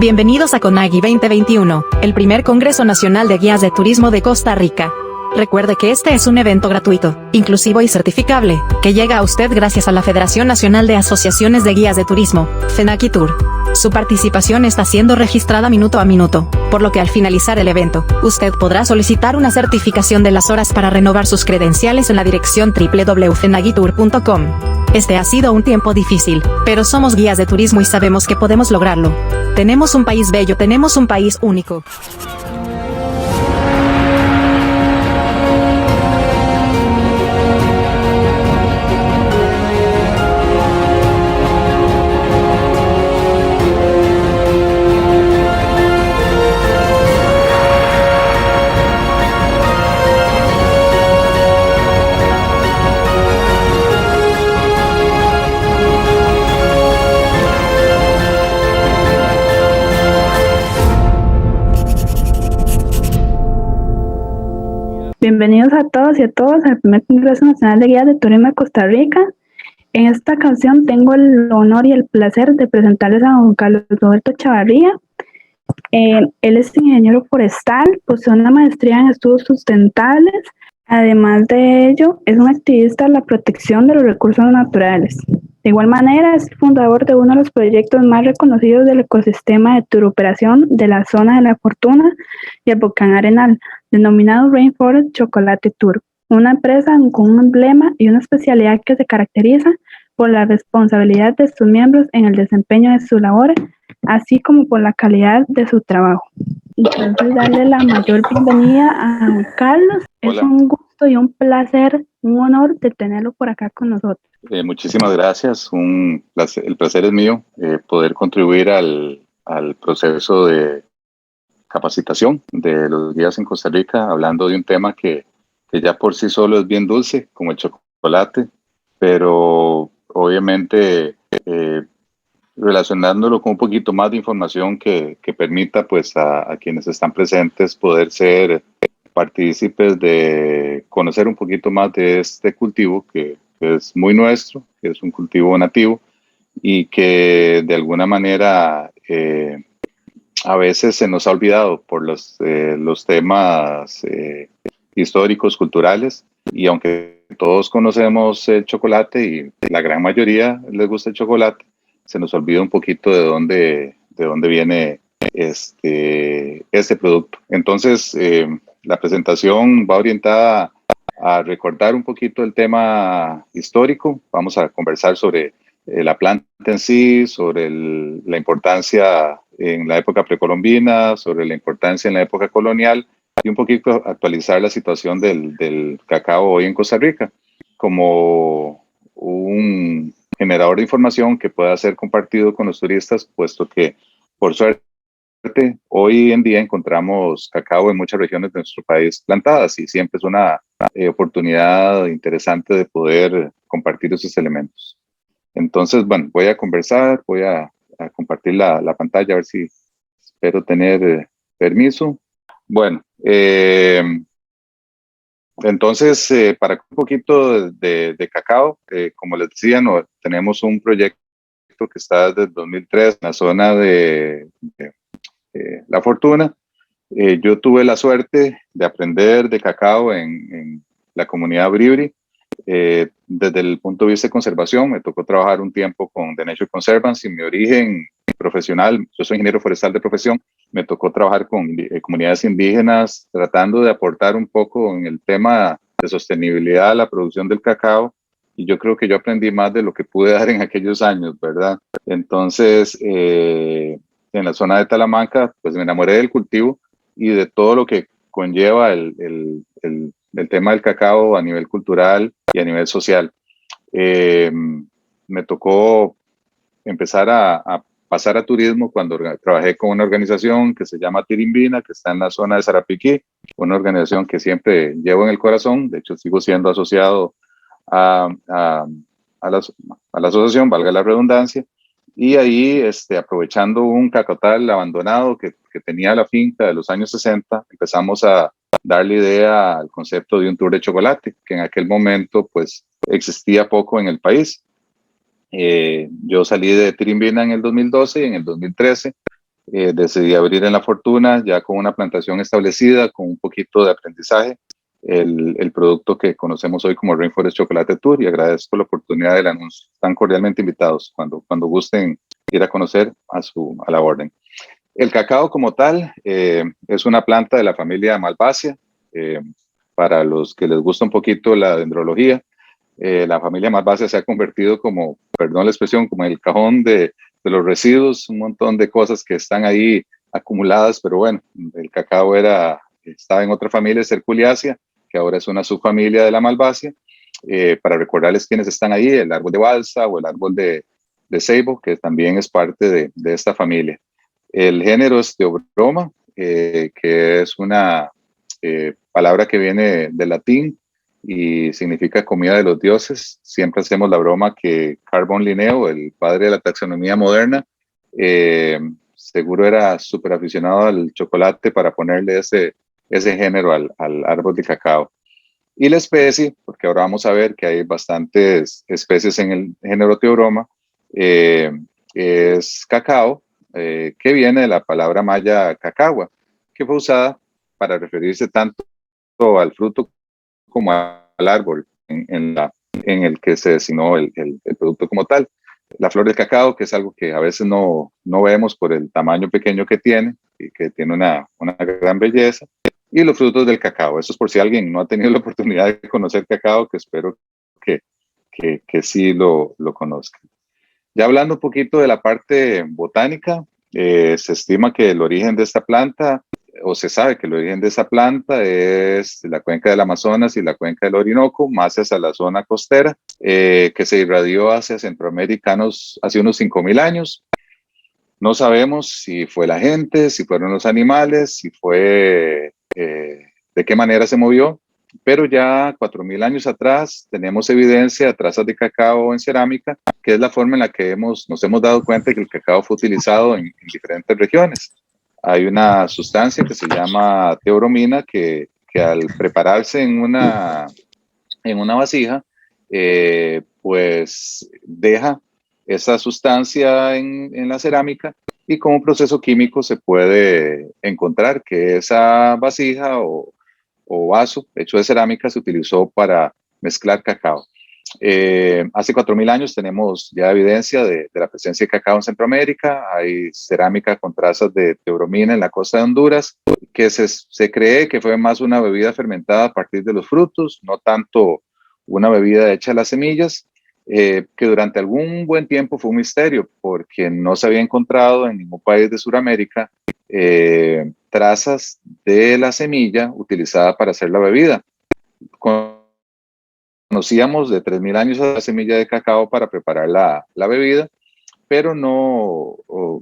Bienvenidos a CONAGI 2021, el primer Congreso Nacional de Guías de Turismo de Costa Rica. Recuerde que este es un evento gratuito, inclusivo y certificable, que llega a usted gracias a la Federación Nacional de Asociaciones de Guías de Turismo, FENACITUR. Su participación está siendo registrada minuto a minuto, por lo que al finalizar el evento, usted podrá solicitar una certificación de las horas para renovar sus credenciales en la dirección www.fenagitur.com. Este ha sido un tiempo difícil, pero somos guías de turismo y sabemos que podemos lograrlo. Tenemos un país bello, tenemos un país único. Bienvenidos a todos y a todas al primer Congreso Nacional de Guías de Turismo de Costa Rica. En esta ocasión tengo el honor y el placer de presentarles a don Carlos Roberto Chavarría. Él es ingeniero forestal, posee una maestría en estudios sustentables. Además de ello, es un activista de la protección de los recursos naturales. De igual manera, es fundador de uno de los proyectos más reconocidos del ecosistema de turoperación de la zona de La Fortuna y el Volcán Arenal, denominado Rainforest Chocolate Tour, una empresa con un emblema y una especialidad que se caracteriza por la responsabilidad de sus miembros en el desempeño de su labor, así como por la calidad de su trabajo. Entonces, darle la mayor bienvenida a don Carlos. Hola. Es un gusto y un placer, un honor de tenerlo por acá con nosotros. Muchísimas gracias. El placer es mío poder contribuir al proceso de capacitación de los guías en Costa Rica, hablando de un tema que ya por sí solo es bien dulce, como el chocolate, pero obviamente relacionándolo con un poquito más de información que permita pues a quienes están presentes poder ser partícipes de conocer un poquito más de este cultivo que es muy nuestro, que es un cultivo nativo y que de alguna manera a veces se nos ha olvidado por los temas históricos, culturales, y aunque todos conocemos el chocolate y la gran mayoría les gusta el chocolate, se nos olvida un poquito de dónde viene este producto. Entonces, la presentación va orientada a recordar un poquito el tema histórico. Vamos a conversar sobre la planta en sí, sobre la importancia en la época precolombina, sobre la importancia en la época colonial y un poquito actualizar la situación del cacao hoy en Costa Rica como un generador de información que pueda ser compartido con los turistas, puesto que por suerte hoy en día encontramos cacao en muchas regiones de nuestro país plantadas y siempre es una oportunidad interesante de poder compartir esos elementos. Entonces, bueno, voy a conversar, voy a compartir la pantalla, a ver si espero tener permiso. Bueno, entonces, para un poquito de cacao, como les decía, tenemos un proyecto que está desde el 2003 en la zona de La Fortuna. Yo tuve la suerte de aprender de cacao en la comunidad Bribri. Desde el punto de vista de conservación, me tocó trabajar un tiempo con The Nature Conservancy. Mi origen profesional, yo soy ingeniero forestal de profesión, me tocó trabajar con comunidades indígenas, tratando de aportar un poco en el tema de sostenibilidad a la producción del cacao, y yo creo que yo aprendí más de lo que pude dar en aquellos años, ¿verdad? Entonces, en la zona de Talamanca, pues me enamoré del cultivo y de todo lo que conlleva el tema del cacao a nivel cultural y a nivel social. Me tocó empezar a pasar a turismo cuando trabajé con una organización que se llama Tirimbina, que está en la zona de Sarapiquí, una organización que siempre llevo en el corazón. De hecho, sigo siendo asociado a la asociación, valga la redundancia, y ahí aprovechando un cacatal abandonado que tenía la finca de los años 60, empezamos a darle idea al concepto de un tour de chocolate, que en aquel momento pues existía poco en el país. Yo salí de Tirimbina en el 2012 y en el 2013 decidí abrir en La Fortuna, ya con una plantación establecida, con un poquito de aprendizaje, el producto que conocemos hoy como Rainforest Chocolate Tour, y agradezco la oportunidad del anuncio. Están cordialmente invitados cuando gusten ir a conocer a la orden. El cacao como tal es una planta de la familia Malvasia. Para los que les gusta un poquito la dendrología, la familia Malvasia se ha convertido como, perdón la expresión, como el cajón de los residuos, un montón de cosas que están ahí acumuladas, pero bueno, el cacao estaba en otra familia, Cerculiaceae, que ahora es una subfamilia de la Malvasia. Para recordarles quiénes están ahí, el árbol de balsa o el árbol de ceibo, que también es parte de esta familia. El género es Theobroma, que es una palabra que viene del latín y significa comida de los dioses. Siempre hacemos la broma que Carl von Linneo, el padre de la taxonomía moderna, seguro era súper aficionado al chocolate para ponerle ese género al árbol de cacao. Y la especie, porque ahora vamos a ver que hay bastantes especies en el género Theobroma, es cacao, que viene de la palabra maya cacagua, que fue usada para referirse tanto al fruto como al árbol en el que se designó el producto como tal. La flor del cacao, que es algo que a veces no vemos por el tamaño pequeño que tiene y que tiene una gran belleza. Y los frutos del cacao. Eso es por si alguien no ha tenido la oportunidad de conocer cacao, que espero que sí lo conozcan. Ya hablando un poquito de la parte botánica, se estima que el origen de esta planta, o se sabe que el origen de esta planta es la cuenca del Amazonas y la cuenca del Orinoco, más hacia la zona costera, que se irradió hacia centroamericanos hace unos 5.000 años. No sabemos si fue la gente, si fueron los animales, si fue de qué manera se movió, pero ya 4.000 años atrás tenemos evidencia de trazas de cacao en cerámica, que es la forma en la que nos hemos dado cuenta que el cacao fue utilizado en diferentes regiones. Hay una sustancia que se llama teobromina que al prepararse en una vasija, pues deja esa sustancia en la cerámica, y con un proceso químico se puede encontrar que esa vasija o vaso hecho de cerámica se utilizó para mezclar cacao. Hace 4.000 años tenemos ya evidencia de la presencia de cacao en Centroamérica. Hay cerámica con trazas de teobromina en la costa de Honduras, que se cree que fue más una bebida fermentada a partir de los frutos, no tanto una bebida hecha de las semillas, que durante algún buen tiempo fue un misterio porque no se había encontrado en ningún país de Sudamérica trazas de la semilla utilizada para hacer la bebida. Conocíamos de 3.000 años la semilla de cacao para preparar la bebida, pero no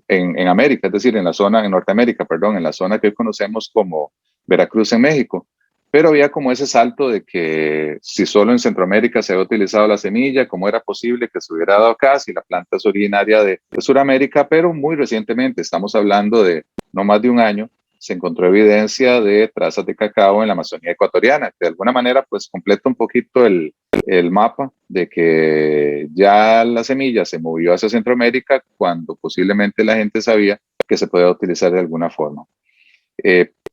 en América, es decir, en Norteamérica, perdón, en la zona que hoy conocemos como Veracruz en México. Pero había como ese salto de que si solo en Centroamérica se había utilizado la semilla, ¿cómo era posible que se hubiera dado acá si la planta es originaria de Sudamérica? Pero muy recientemente, estamos hablando de no más de un año, se encontró evidencia de trazas de cacao en la Amazonía ecuatoriana, que de alguna manera pues completa un poquito el mapa de que ya la semilla se movió hacia Centroamérica cuando posiblemente la gente sabía que se podía utilizar de alguna forma.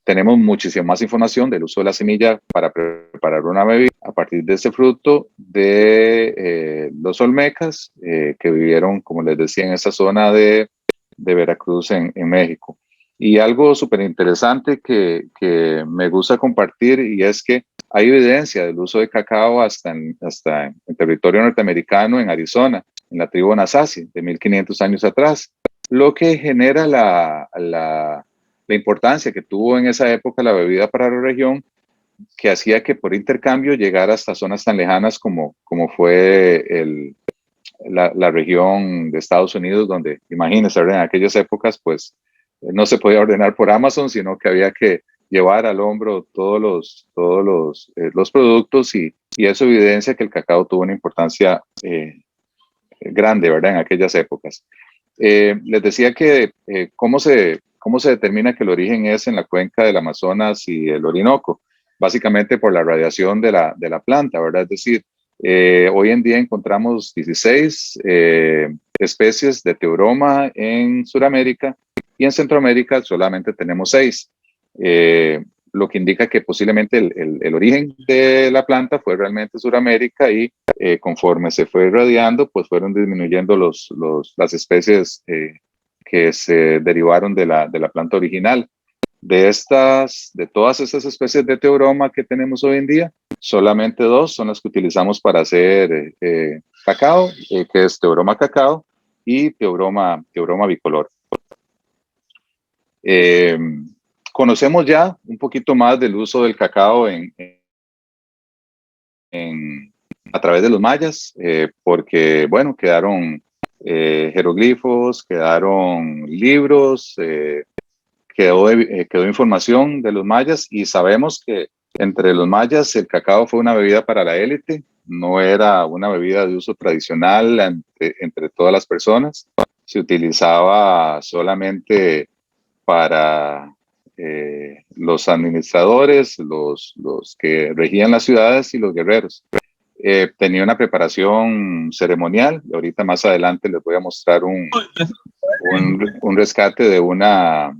Tenemos muchísima más información del uso de la semilla para preparar una bebida a partir de ese fruto de los olmecas que vivieron, como les decía, en esa zona de Veracruz en México. Y algo súper interesante que me gusta compartir, y es que hay evidencia del uso de cacao hasta en territorio norteamericano, en Arizona, en la tribu Nasazi, de 1.500 años atrás, lo que genera la importancia que tuvo en esa época la bebida para la región, que hacía que por intercambio llegara hasta zonas tan lejanas como fue la región de Estados Unidos, donde, imagínense, en aquellas épocas, pues no se podía ordenar por Amazon, sino que había que llevar al hombro todos los productos, y eso evidencia que el cacao tuvo una importancia grande, ¿verdad?, en aquellas épocas. Les decía que ¿cómo se determina que el origen es en la cuenca del Amazonas y el Orinoco? Básicamente por la radiación de la planta, ¿verdad? Es decir, hoy en día encontramos 16 especies de Theobroma en Sudamérica, y en Centroamérica solamente tenemos 6. Lo que indica que posiblemente el origen de la planta fue realmente Sudamérica y conforme se fue irradiando, pues fueron disminuyendo las especies que se derivaron de la planta original. De todas estas especies de teobroma que tenemos hoy en día, solamente 2 son las que utilizamos para hacer cacao, que es teobroma cacao y teobroma bicolor. Conocemos ya un poquito más del uso del cacao a través de los mayas, porque, bueno, quedaron jeroglifos, quedaron libros, quedó información de los mayas y sabemos que entre los mayas el cacao fue una bebida para la élite, no era una bebida de uso tradicional entre todas las personas, se utilizaba solamente para los administradores, los que regían las ciudades y los guerreros. Tenía una preparación ceremonial. Ahorita más adelante les voy a mostrar un rescate de una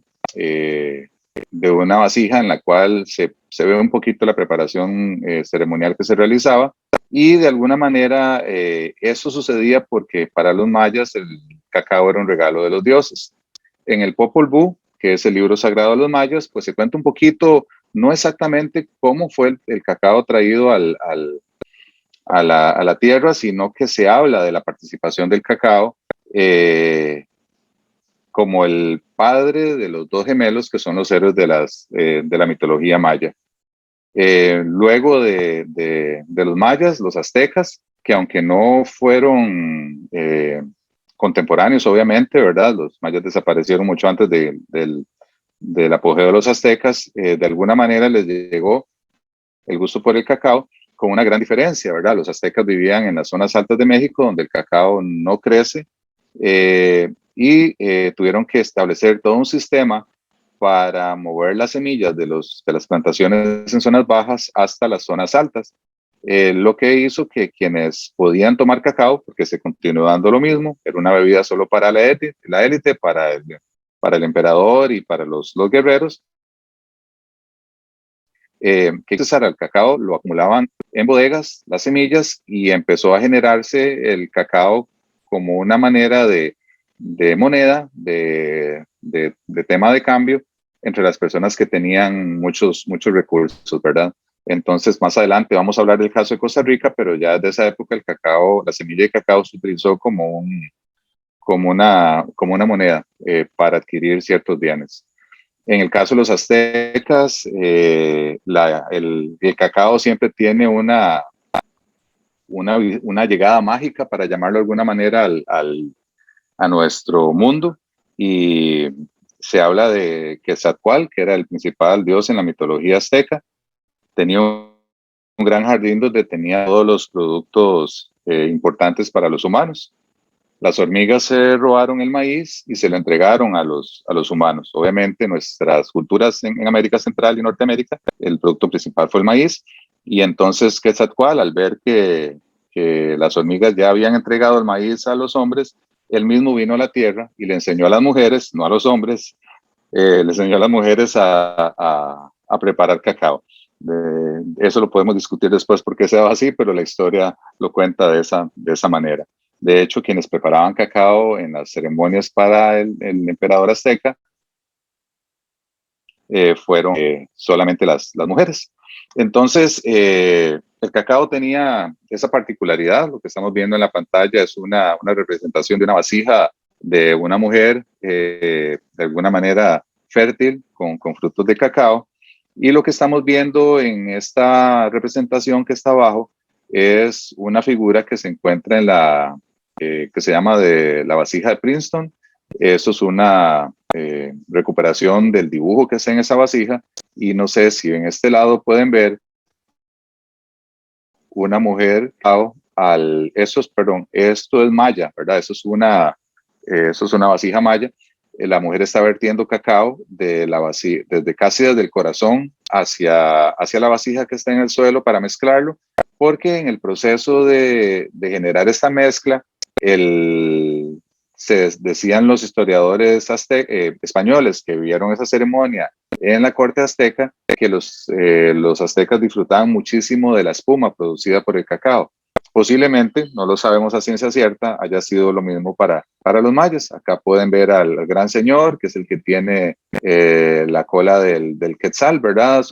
vasija en la cual se ve un poquito la preparación ceremonial que se realizaba, y de alguna manera eso sucedía porque para los mayas el cacao era un regalo de los dioses. En el Popol Vuh, que es el libro sagrado de los mayas, pues se cuenta un poquito, no exactamente cómo fue el cacao traído a la tierra, sino que se habla de la participación del cacao como el padre de los 2 gemelos que son los héroes de la mitología maya. Luego de los mayas, los aztecas, que aunque no fueron contemporáneos, obviamente, ¿verdad? Los mayas desaparecieron mucho antes del apogeo de los aztecas. De alguna manera les llegó el gusto por el cacao, con una gran diferencia, ¿verdad? Los aztecas vivían en las zonas altas de México, donde el cacao no crece, y tuvieron que establecer todo un sistema para mover las semillas de las plantaciones en zonas bajas hasta las zonas altas. Lo que hizo que quienes podían tomar cacao, porque se continuó dando lo mismo, era una bebida solo para la élite, para el emperador y para los guerreros, que usar el cacao, lo acumulaban en bodegas, las semillas, y empezó a generarse el cacao como una manera de moneda, de tema de cambio entre las personas que tenían muchos recursos, ¿verdad? Entonces, más adelante vamos a hablar del caso de Costa Rica, pero ya desde esa época el cacao, la semilla de cacao se utilizó como una moneda para adquirir ciertos bienes. En el caso de los aztecas, el cacao siempre tiene una llegada mágica, para llamarlo de alguna manera, a nuestro mundo, y se habla de Quetzalcóatl, que era el principal dios en la mitología azteca. Tenía un gran jardín donde tenía todos los productos importantes para los humanos. Las hormigas se robaron el maíz y se lo entregaron a los humanos. Obviamente, en nuestras culturas en América Central y Norteamérica, el producto principal fue el maíz. Y entonces Quetzalcóatl, al ver que las hormigas ya habían entregado el maíz a los hombres, él mismo vino a la tierra y le enseñó a las mujeres, no a los hombres, le enseñó a las mujeres a preparar cacao. Eso lo podemos discutir después por qué se daba así, pero la historia lo cuenta de esa manera. De hecho, quienes preparaban cacao en las ceremonias para el emperador azteca fueron solamente las mujeres. Entonces, el cacao tenía esa particularidad. Lo que estamos viendo en la pantalla es una representación de una vasija de una mujer de alguna manera fértil con frutos de cacao. Y lo que estamos viendo en esta representación que está abajo es una figura que se encuentra en que se llama de la vasija de Princeton. Eso es una recuperación del dibujo que está en esa vasija, y no sé si en este lado pueden ver una mujer esto es maya, ¿verdad? Eso es una vasija maya. La mujer está vertiendo cacao desde el corazón hacia la vasija que está en el suelo para mezclarlo, porque en el proceso de generar esta mezcla, decían los historiadores españoles que vieron esa ceremonia en la corte azteca, que los aztecas disfrutaban muchísimo de la espuma producida por el cacao. Posiblemente, no lo sabemos a ciencia cierta, haya sido lo mismo para los mayas. Acá pueden ver al gran señor, que es el que tiene la cola del quetzal, ¿verdad?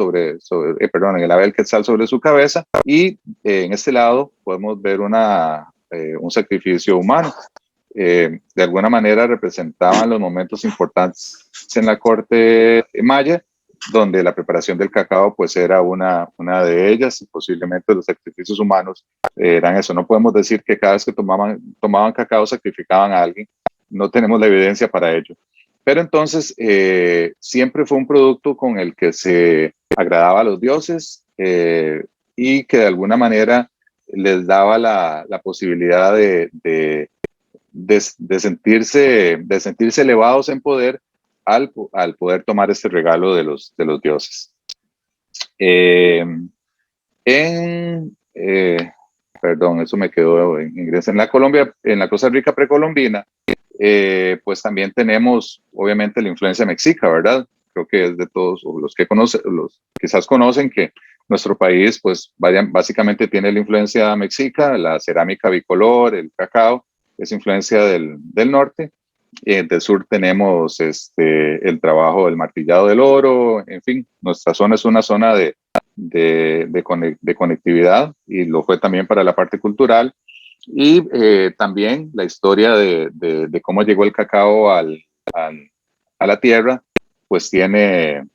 Perdón, el ave del quetzal sobre su cabeza. Y en este lado podemos ver un sacrificio humano. De alguna manera representaban los momentos importantes en la corte maya, donde la preparación del cacao pues era una de ellas, y posiblemente los sacrificios humanos eran eso. No podemos decir que cada vez que tomaban cacao sacrificaban a alguien, no tenemos la evidencia para ello. Pero entonces siempre fue un producto con el que se agradaba a los dioses y que de alguna manera les daba la posibilidad de sentirse elevados en poder al poder tomar este regalo de los dioses. Perdón, eso me quedó en inglés. En la Costa Rica precolombina, pues también tenemos obviamente la influencia mexica, ¿verdad? Creo que es de todos los que quizás conocen que nuestro país pues básicamente tiene la influencia mexica, la cerámica bicolor, el cacao, es influencia del norte. Del sur tenemos el trabajo del martillado del oro, en fin, nuestra zona es una zona de conectividad, y lo fue también para la parte cultural, y también la historia de cómo llegó el cacao a la tierra, pues tiene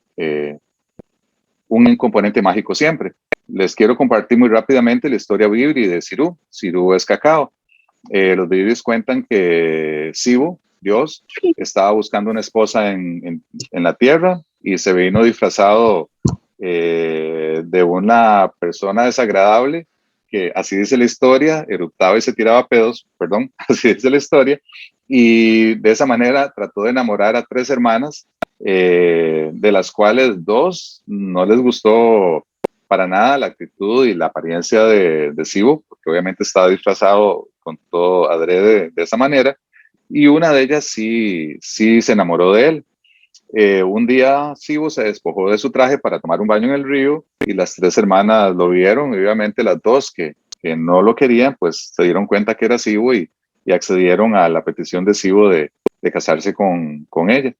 un componente mágico siempre. Les quiero compartir muy rápidamente la historia bibli de Sirú. Sirú es cacao. Los biblis cuentan que Sibu, Dios, estaba buscando una esposa en la tierra, y se vino disfrazado de una persona desagradable, que así dice la historia, eructaba y se tiraba pedos, perdón, así dice la historia, y de esa manera trató de enamorar a 3 hermanas, de las cuales 2 no les gustó para nada la actitud y la apariencia de Sibu, porque obviamente estaba disfrazado con todo adrede de esa manera, y una de ellas sí se enamoró de él. Un día Sibu se despojó de su traje para tomar un baño en el río, y las 3 hermanas lo vieron, y obviamente las 2 que no lo querían, pues se dieron cuenta que era Sibu, y accedieron a la petición de Sibu de casarse con ella.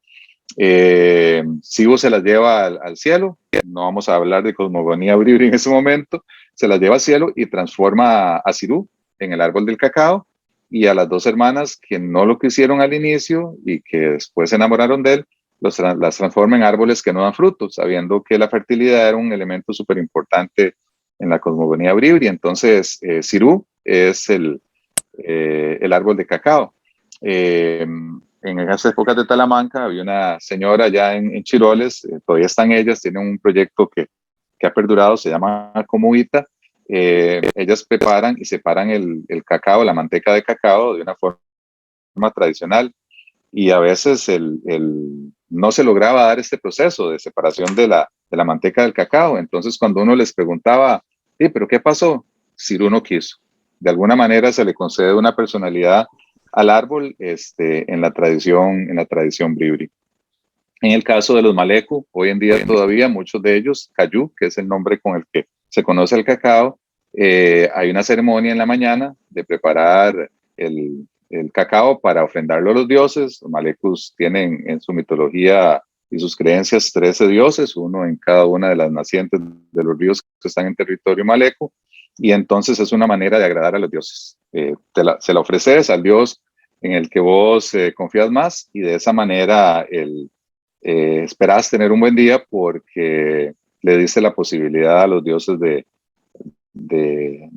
Sibu se las lleva al cielo. No vamos a hablar de cosmogonía bribri en ese momento. Se las lleva al cielo y transforma a Sirú en el árbol del cacao, y a las 2 hermanas que no lo quisieron al inicio y que después se enamoraron de él, las transforma en árboles que no dan frutos, sabiendo que la fertilidad era un elemento súper importante en la cosmogonía bribri. Entonces Sirú es el árbol de cacao. En esas épocas de Talamanca había una señora allá en Chiroles, todavía están ellas, tienen un proyecto que ha perdurado, se llama Comuita. Ellas preparan y separan el cacao, la manteca de cacao, de una forma tradicional, y a veces no se lograba dar este proceso de separación de la manteca del cacao. Entonces, cuando uno les preguntaba, sí, pero ¿qué pasó? Sirú no quiso. De alguna manera se le concede una personalidad al árbol en la tradición bribri. En el caso de los maleku, hoy en día todavía muchos de ellos, cayú, que es el nombre con el que se conoce el cacao, hay una ceremonia en la mañana de preparar el cacao para ofrendarlo a los dioses. Los malekus tienen en su mitología y sus creencias 13 dioses, uno en cada una de las nacientes de los ríos que están en territorio maleku, y entonces es una manera de agradar a los dioses. Se la ofreces al dios en el que vos confías más, y de esa manera esperás tener un buen día, porque le diste la posibilidad a los dioses de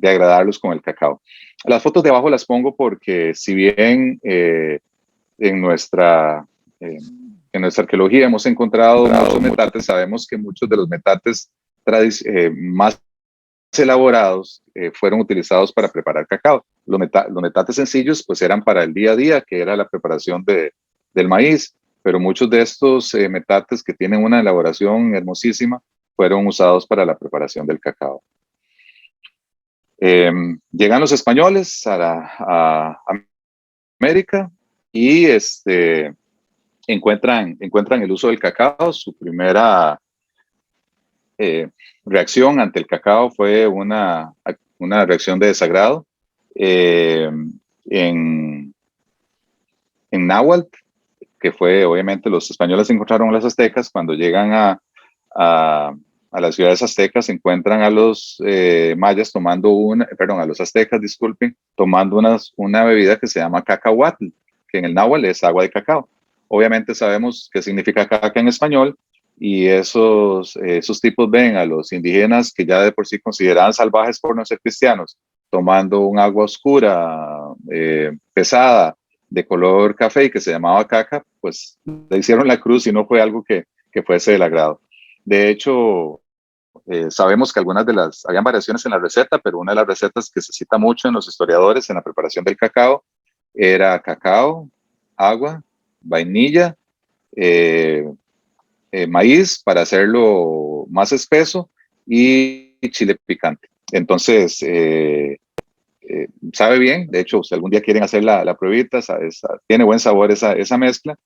agradarlos con el cacao. Las fotos de abajo las pongo porque, si bien en nuestra arqueología hemos encontrado muchos metates, sabemos que muchos de los metates más elaborados fueron utilizados para preparar cacao. Los metates sencillos pues eran para el día a día, que era la preparación del maíz, pero muchos de estos metates, que tienen una elaboración hermosísima, fueron usados para la preparación del cacao. Llegan los españoles a América, encuentran el uso del cacao. Su primera reacción ante el cacao fue una reacción de desagrado en náhuatl, que fue, obviamente, los españoles encontraron a los aztecas. Cuando llegan a las ciudades aztecas, encuentran a los mayas tomando a los aztecas, disculpen, tomando una bebida que se llama cacahuatl, que en el náhuatl es agua de cacao. Obviamente sabemos qué significa caca en español, y esos tipos ven a los indígenas, que ya de por sí consideraban salvajes por no ser cristianos, tomando un agua oscura, pesada, de color café y que se llamaba caca, pues le hicieron la cruz y no fue algo que fuese del agrado. De hecho, sabemos que habían variaciones en la receta, pero una de las recetas que se cita mucho en los historiadores en la preparación del cacao era cacao, agua, vainilla, maíz para hacerlo más espeso y chile picante. Entonces, sabe bien. De hecho, si algún día quieren hacer la pruebita, tiene buen sabor esa mezcla.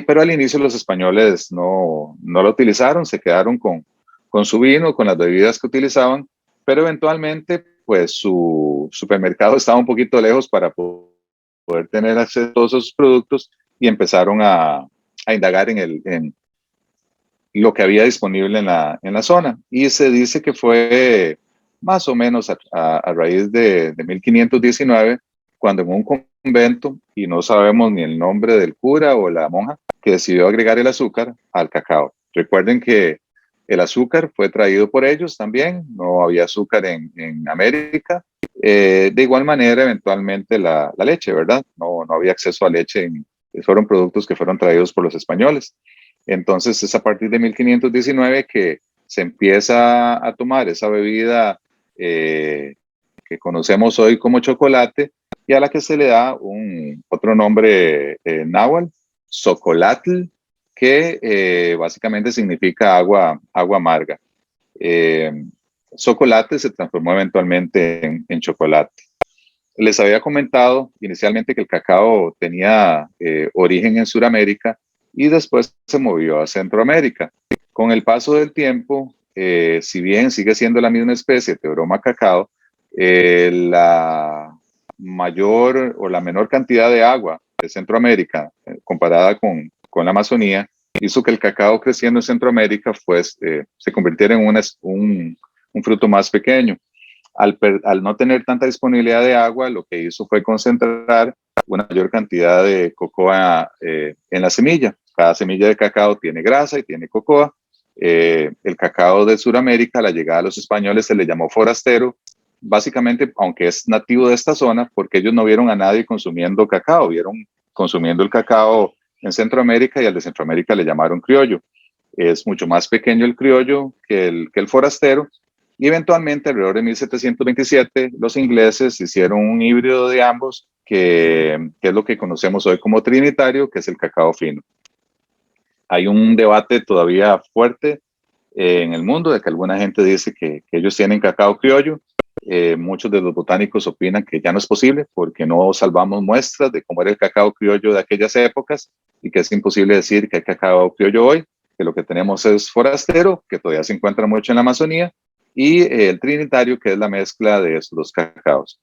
Pero al inicio los españoles no lo utilizaron, se quedaron con su vino, con las bebidas que utilizaban, pero eventualmente pues su supermercado estaba un poquito lejos para poder tener acceso a todos esos productos, y empezaron a indagar en lo que había disponible en la zona. Y se dice que fue más o menos a raíz de 1519, cuando en un convento, y no sabemos ni el nombre del cura o la monja, que decidió agregar el azúcar al cacao. Recuerden que el azúcar fue traído por ellos también, no había azúcar en América. De igual manera, eventualmente la leche, ¿verdad? No había acceso a leche, fueron productos que fueron traídos por los españoles. Entonces es a partir de 1519 que se empieza a tomar esa bebida que conocemos hoy como chocolate, y a la que se le da otro nombre náhuatl, xocolatl, que básicamente significa agua amarga. Xocolate se transformó eventualmente en chocolate. Les había comentado inicialmente que el cacao tenía origen en Sudamérica y después se movió a Centroamérica. Con el paso del tiempo, si bien sigue siendo la misma especie, Theobroma cacao, la mayor o la menor cantidad de agua de Centroamérica comparada con la Amazonía hizo que el cacao creciendo en Centroamérica se convirtiera en un fruto más pequeño. Al no tener tanta disponibilidad de agua, lo que hizo fue concentrar una mayor cantidad de cocoa en la semilla. Cada semilla de cacao tiene grasa y tiene cocoa. El cacao de Sudamérica, a la llegada de los españoles, se le llamó forastero, básicamente, aunque es nativo de esta zona, porque ellos no vieron a nadie consumiendo cacao, vieron consumiendo el cacao en Centroamérica, y al de Centroamérica le llamaron criollo. Es mucho más pequeño el criollo que el forastero, y eventualmente, alrededor de 1727, los ingleses hicieron un híbrido de ambos, que es lo que conocemos hoy como trinitario, que es el cacao fino. Hay un debate todavía fuerte en el mundo de que alguna gente dice que ellos tienen cacao criollo. Muchos de los botánicos opinan que ya no es posible porque no salvamos muestras de cómo era el cacao criollo de aquellas épocas, y que es imposible decir que hay cacao criollo hoy, que lo que tenemos es forastero, que todavía se encuentra mucho en la Amazonía, y el trinitario, que es la mezcla de esos dos cacaos.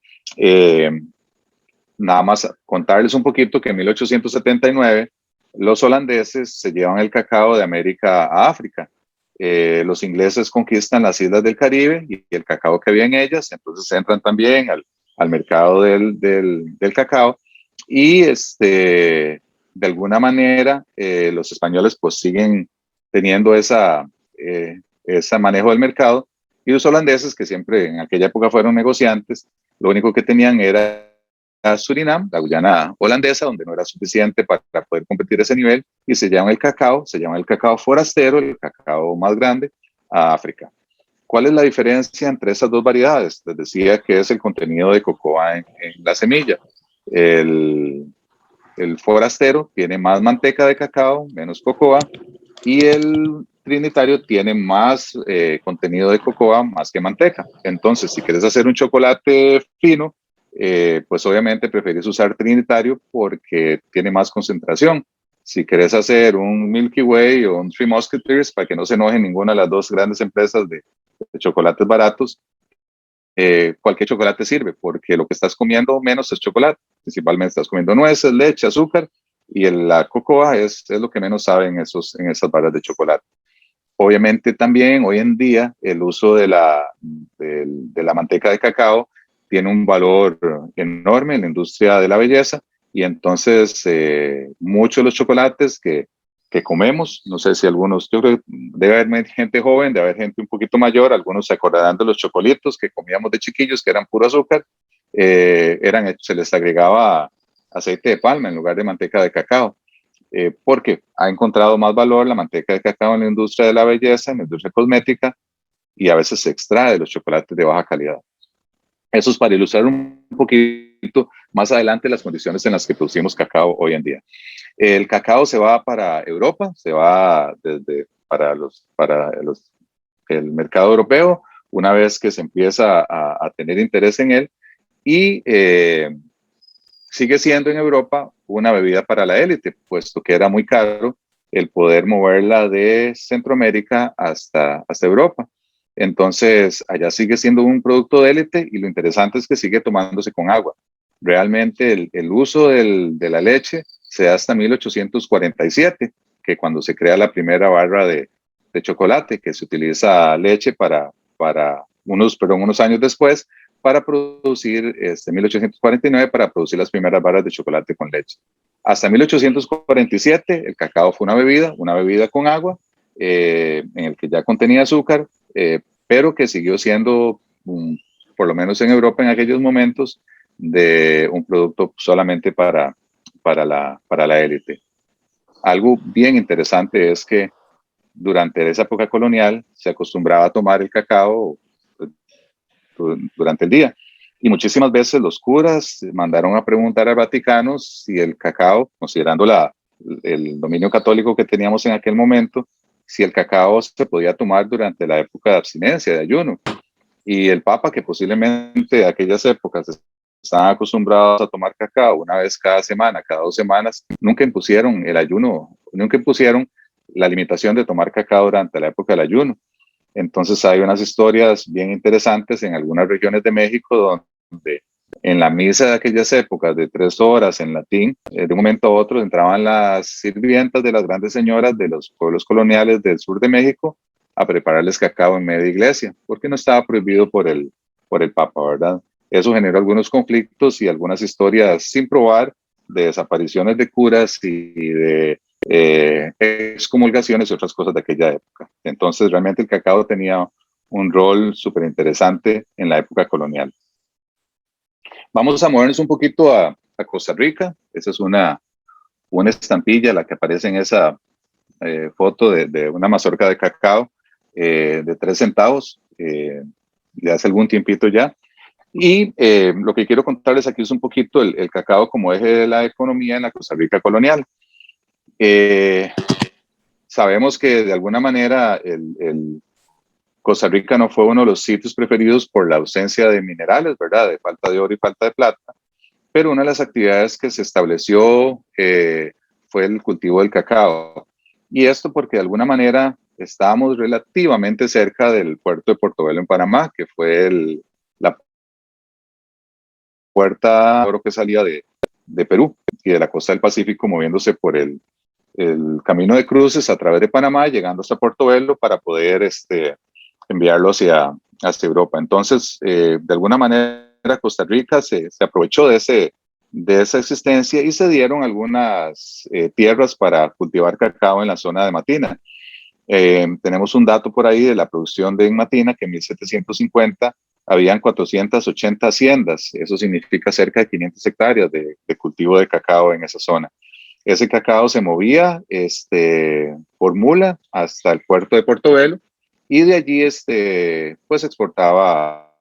Nada más contarles un poquito que en 1879 los holandeses se llevan el cacao de América a África. Los ingleses conquistan las islas del Caribe y el cacao que había en ellas, entonces entran también al mercado del cacao, y de alguna manera los españoles pues siguen teniendo ese manejo del mercado, y los holandeses, que siempre en aquella época fueron negociantes, lo único que tenían era Surinam, la Guyana holandesa, donde no era suficiente para poder competir a ese nivel, y se llama el cacao forastero, el cacao más grande, a África. ¿Cuál es la diferencia entre esas dos variedades? Les decía que es el contenido de cocoa en la semilla. El forastero tiene más manteca de cacao, menos cocoa, y el trinitario tiene más contenido de cocoa más que manteca. Entonces, si quieres hacer un chocolate fino, pues obviamente preferís usar Trinitario porque tiene más concentración. Si querés hacer un Milky Way o un Three Musketeers, para que no se enojen ninguna de las dos grandes empresas de chocolates baratos, cualquier chocolate sirve, porque lo que estás comiendo menos es chocolate. Principalmente estás comiendo nueces, leche, azúcar, y la cocoa es lo que menos sabe en esas barras de chocolate. Obviamente también hoy en día el uso de la manteca de cacao tiene un valor enorme en la industria de la belleza, y entonces muchos de los chocolates que comemos, no sé si algunos, yo creo que debe haber gente joven, debe haber gente un poquito mayor, algunos se acordarán de los chocolitos que comíamos de chiquillos, que eran puro azúcar, se les agregaba aceite de palma en lugar de manteca de cacao, porque ha encontrado más valor la manteca de cacao en la industria de la belleza, en la industria cosmética, y a veces se extrae de los chocolates de baja calidad. Eso es para ilustrar un poquito más adelante las condiciones en las que producimos cacao hoy en día. El cacao se va para Europa, se va para el mercado europeo, una vez que se empieza a tener interés en él, y sigue siendo en Europa una bebida para la élite, puesto que era muy caro el poder moverla de Centroamérica hasta Europa. Entonces, allá sigue siendo un producto de élite, y lo interesante es que sigue tomándose con agua. Realmente el uso de la leche se da hasta 1847, que cuando se crea la primera barra de chocolate, que se utiliza leche unos años después, para producir, 1849, para producir las primeras barras de chocolate con leche. Hasta 1847 el cacao fue una bebida con agua, en el que ya contenía azúcar, pero que siguió siendo, por lo menos en Europa en aquellos momentos, de un producto solamente para la élite. Algo bien interesante es que durante esa época colonial se acostumbraba a tomar el cacao durante el día, y muchísimas veces los curas mandaron a preguntar al Vaticano si el cacao, considerando el dominio católico que teníamos en aquel momento, si el cacao se podía tomar durante la época de abstinencia, de ayuno. Y el Papa, que posiblemente en aquellas épocas estaban acostumbrados a tomar cacao una vez cada semana, cada 2 semanas, nunca impusieron el ayuno, nunca impusieron la limitación de tomar cacao durante la época del ayuno. Entonces hay unas historias bien interesantes en algunas regiones de México donde en la misa de aquellas épocas de 3 horas en latín, de un momento a otro entraban las sirvientas de las grandes señoras de los pueblos coloniales del sur de México a prepararles cacao en media iglesia, porque no estaba prohibido por el Papa, ¿verdad? Eso generó algunos conflictos y algunas historias sin probar de desapariciones de curas y de excomulgaciones y otras cosas de aquella época. Entonces, realmente el cacao tenía un rol súper interesante en la época colonial. Vamos a movernos un poquito a Costa Rica. Esa es una estampilla, la que aparece en esa foto de una mazorca de cacao de 3 centavos, de hace algún tiempito ya. Y lo que quiero contarles aquí es un poquito el cacao como eje de la economía en la Costa Rica colonial. Sabemos que de alguna manera Costa Rica no fue uno de los sitios preferidos por la ausencia de minerales, ¿verdad? De falta de oro y falta de plata. Pero una de las actividades que se estableció fue el cultivo del cacao. Y esto porque de alguna manera estábamos relativamente cerca del puerto de Portobelo en Panamá, que fue la puerta de oro que salía de Perú y de la costa del Pacífico, moviéndose por el camino de cruces a través de Panamá, llegando hasta Portobelo para poder enviarlo hacia Europa. Entonces, de alguna manera, Costa Rica se aprovechó de esa existencia y se dieron algunas tierras para cultivar cacao en la zona de Matina. Tenemos un dato por ahí de la producción en Matina, que en 1750 habían 480 haciendas. Eso significa cerca de 500 hectáreas de cultivo de cacao en esa zona. Ese cacao se movía por mula hasta el puerto de Portobelo, y de allí pues exportaba,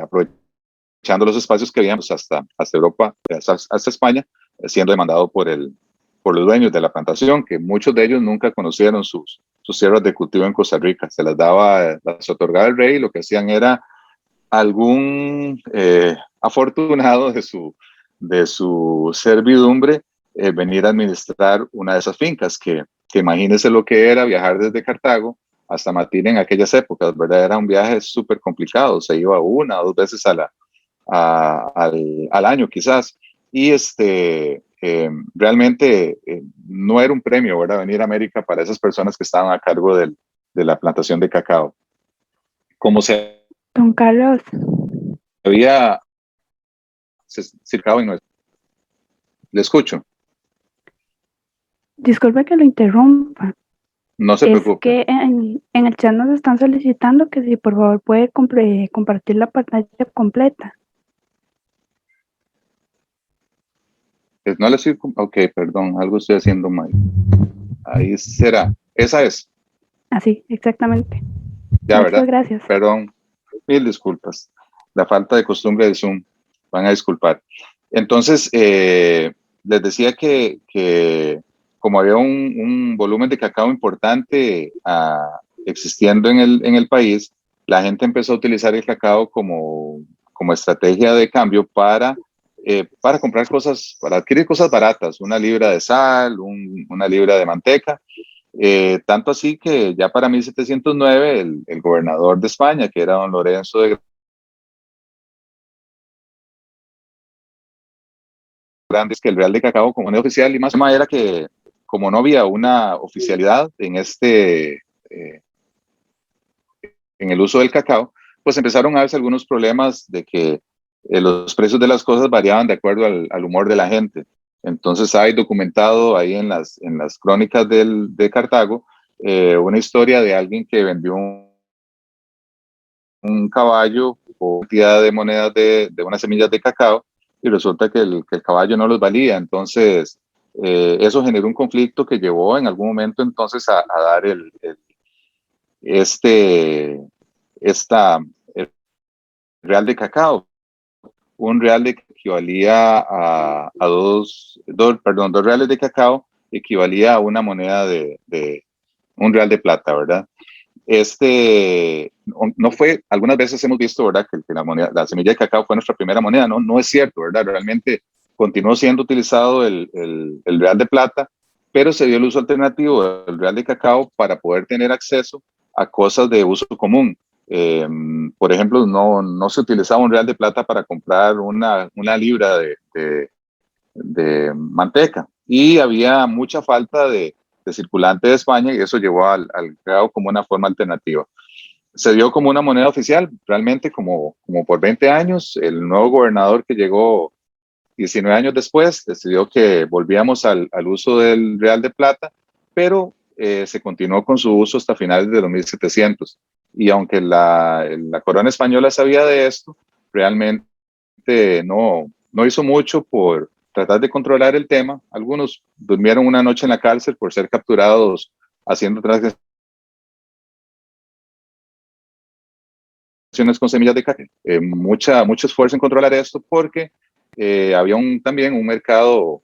aprovechando los espacios que habíamos hasta Europa, hasta España, siendo demandado por los dueños de la plantación, que muchos de ellos nunca conocieron sus tierras de cultivo en Costa Rica. Las otorgaba el rey, y lo que hacían era algún afortunado de su servidumbre venir a administrar una de esas fincas, que imagínense lo que era viajar desde Cartago hasta Matina en aquellas épocas, ¿verdad? Era un viaje súper complicado, se iba una o dos veces al año quizás, y realmente no era un premio, ¿verdad? Venir a América para esas personas que estaban a cargo de la plantación de cacao. Como se Don Carlos, había circado en nuestro... Le escucho. disculpe que lo interrumpa. No se Es preocupe. que en el chat nos están solicitando que si por favor puede compartir la pantalla completa. No le estoy... Ok, perdón, algo estoy haciendo mal. Ahí será. Esa es. Así, exactamente. Ya, Muchas ¿verdad? gracias. Perdón. Mil disculpas. La falta de costumbre de Zoom. Van a disculpar. Entonces, les decía que como había un volumen de cacao importante existiendo en el país, la gente empezó a utilizar el cacao como estrategia de cambio para comprar cosas, para adquirir cosas baratas, una libra de sal, una libra de manteca. Tanto así que ya para 1709 el gobernador de España, que era don Lorenzo de Grandes, que el real de cacao como moneda oficial, y más era que como no había una oficialidad en el uso del cacao, pues empezaron a verse algunos problemas de que los precios de las cosas variaban de acuerdo al humor de la gente. Entonces hay documentado ahí en las crónicas de Cartago una historia de alguien que vendió un caballo o cantidad de monedas de unas semillas de cacao, y resulta que el caballo no los valía. Entonces, eso generó un conflicto que llevó en algún momento entonces a dar este, el real de cacao. Un real que equivalía a dos reales de cacao equivalía a una moneda de un real de plata, ¿verdad? No fue, algunas veces hemos visto, ¿verdad?, que la semilla de cacao fue nuestra primera moneda. No es cierto, ¿verdad? Realmente continuó siendo utilizado el real de plata, pero se dio el uso alternativo del real de cacao para poder tener acceso a cosas de uso común. Por ejemplo, no se utilizaba un real de plata para comprar una libra de manteca, y había mucha falta de circulante de España, y eso llevó al cacao como una forma alternativa. Se dio como una moneda oficial, realmente como por 20 años. El nuevo gobernador que llegó 19 años después decidió que volvíamos al uso del real de plata, pero se continuó con su uso hasta finales de los 1700. Y aunque la corona española sabía de esto, realmente no hizo mucho por tratar de controlar el tema. Algunos durmieron una noche en la cárcel por ser capturados haciendo transacciones con semillas de cacao. Mucho esfuerzo en controlar esto, porque había también un mercado,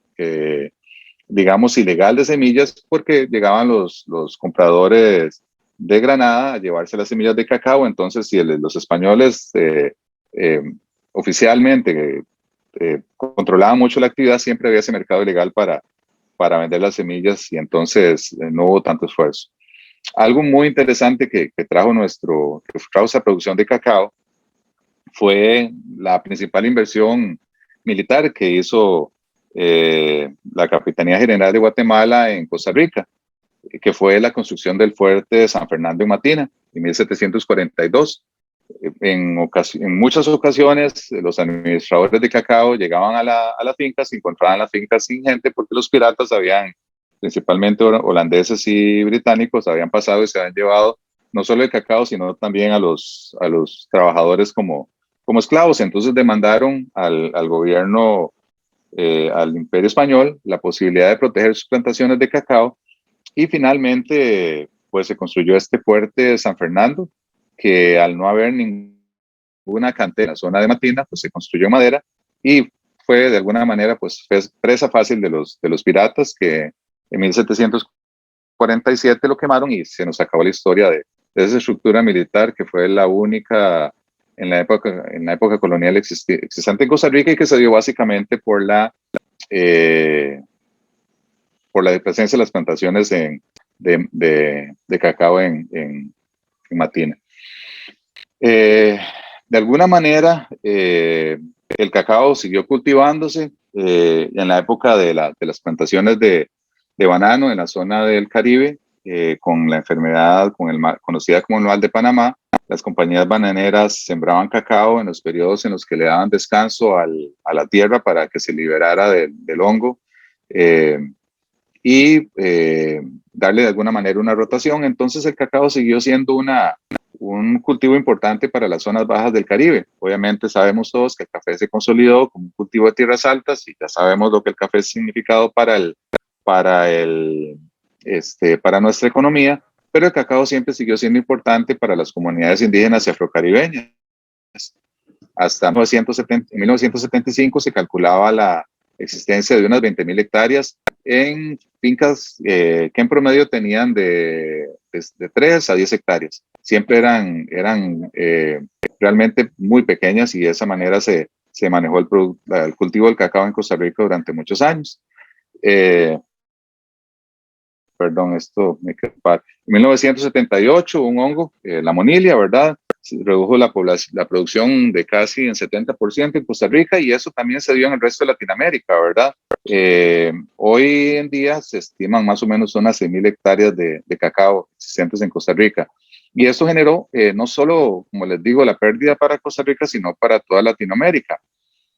digamos, ilegal de semillas, porque llegaban los compradores de Granada a llevarse las semillas de cacao. Entonces, si los españoles eh, oficialmente controlaban mucho la actividad, siempre había ese mercado ilegal para vender las semillas, y entonces no hubo tanto esfuerzo. Algo muy interesante que trajo esa producción de cacao fue la principal inversión militar que hizo la Capitanía General de Guatemala en Costa Rica, que fue la construcción del fuerte de San Fernando en Matina en 1742. En muchas ocasiones los administradores de cacao llegaban a las fincas y encontraban las fincas sin gente, porque los piratas principalmente holandeses y británicos, habían pasado y se habían llevado no solo el cacao, sino también a los trabajadores como esclavos. Entonces demandaron al gobierno, al Imperio Español, la posibilidad de proteger sus plantaciones de cacao, y finalmente pues se construyó este fuerte de San Fernando, que al no haber ninguna cantera en la zona de Matina, pues se construyó en madera, y fue de alguna manera pues presa fácil de los piratas, que en 1747 lo quemaron, y se nos acabó la historia de esa estructura militar, que fue la única en la época colonial existente en Costa Rica y que se dio básicamente por la presencia de las plantaciones de cacao en Matina. De alguna manera, el cacao siguió cultivándose en la época de las plantaciones de banano en la zona del Caribe, con la enfermedad conocida como el mal de Panamá. Las compañías bananeras sembraban cacao en los periodos en los que le daban descanso a la tierra para que se liberara del hongo y darle de alguna manera una rotación. Entonces el cacao siguió siendo un cultivo importante para las zonas bajas del Caribe. Obviamente sabemos todos que el café se consolidó como un cultivo de tierras altas y ya sabemos lo que el café ha significado para nuestra economía, pero el cacao siempre siguió siendo importante para las comunidades indígenas y afrocaribeñas. Hasta 1975 se calculaba la existencia de unas 20.000 hectáreas en fincas que en promedio tenían de 3 a 10 hectáreas. Siempre eran realmente muy pequeñas y de esa manera se manejó el cultivo del cacao en Costa Rica durante muchos años. Perdón, esto me quedó par. En 1978, un hongo, la monilia, ¿verdad? Redujo la producción de casi en 70% en Costa Rica y eso también se dio en el resto de Latinoamérica, ¿verdad? Hoy en día se estiman más o menos unas 6.000 hectáreas de cacao existentes en Costa Rica. Y esto generó no solo, como les digo, la pérdida para Costa Rica, sino para toda Latinoamérica.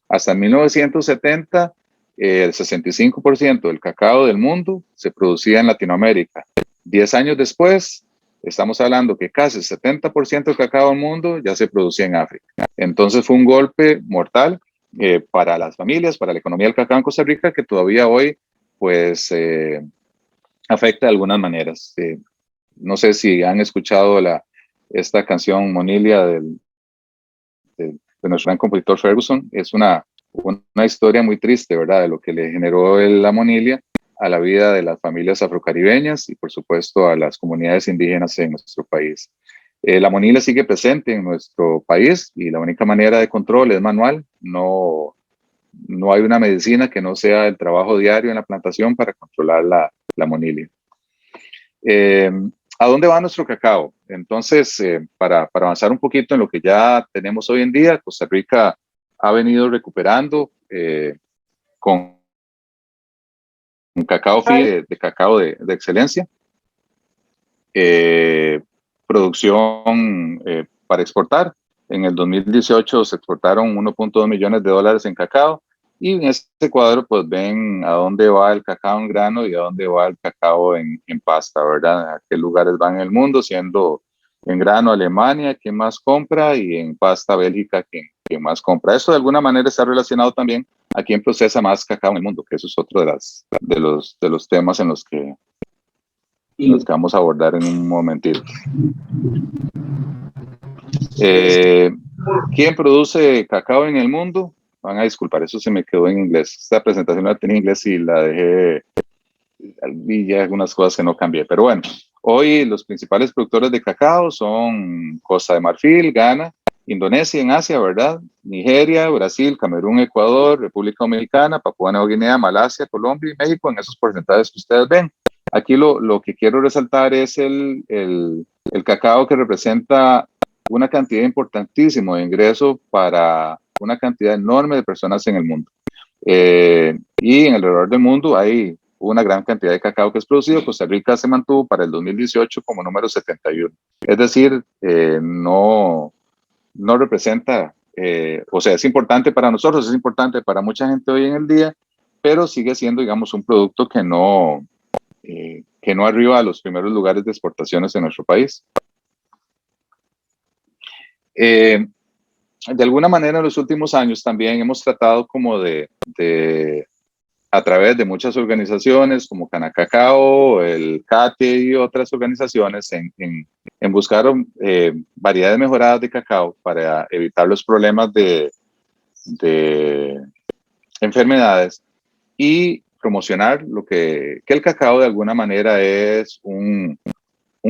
Hasta 1970, el 65% del cacao del mundo se producía en Latinoamérica. 10 años después, estamos hablando que casi el 70% del cacao del mundo ya se producía en África. Entonces fue un golpe mortal para las familias, para la economía del cacao en Costa Rica, que todavía hoy pues afecta de algunas maneras. No sé si han escuchado esta canción Monilia de nuestro gran compositor Ferguson. Es una historia muy triste, ¿verdad?, de lo que le generó la monilia a la vida de las familias afrocaribeñas y, por supuesto, a las comunidades indígenas en nuestro país. La monilia sigue presente en nuestro país y la única manera de control es manual. No hay una medicina que no sea el trabajo diario en la plantación para controlar la monilia. ¿A dónde va nuestro cacao? Entonces, para avanzar un poquito en lo que ya tenemos hoy en día, Costa Rica ha venido recuperando con un cacao de cacao de excelencia, producción para exportar. En el 2018 se exportaron 1.2 millones de dólares en cacao y en este cuadro pues ven a dónde va el cacao en grano y a dónde va el cacao en pasta, ¿verdad? A qué lugares van en el mundo, siendo en grano Alemania quien más compra y en pasta Bélgica quien más compra. Eso de alguna manera está relacionado también a quién procesa más cacao en el mundo, que eso es otro de los temas en los que vamos a abordar en un momentito. ¿Quién produce cacao en el mundo? Van a disculpar, eso se me quedó en inglés. Esta presentación la tenía en inglés y la dejé, y ya algunas cosas que no cambié. Pero bueno, hoy los principales productores de cacao son Costa de Marfil, Ghana, Indonesia en Asia, ¿verdad? Nigeria, Brasil, Camerún, Ecuador, República Dominicana, Papúa Nueva Guinea, Malasia, Colombia y México, en esos porcentajes que ustedes ven. Aquí lo que quiero resaltar es el cacao que representa una cantidad importantísima de ingreso para una cantidad enorme de personas en el mundo. Y en alrededor del mundo hay una gran cantidad de cacao que es producido. Costa Rica se mantuvo para el 2018 como número 71. Es decir, no representa, o sea, es importante para nosotros, es importante para mucha gente hoy en el día, pero sigue siendo, digamos, un producto que no arriba a los primeros lugares de exportaciones en nuestro país. De alguna manera en los últimos años también hemos tratado como a través de muchas organizaciones como Canacacao, el CATE y otras organizaciones en buscar variedades mejoradas de cacao para evitar los problemas de enfermedades y promocionar que el cacao de alguna manera es un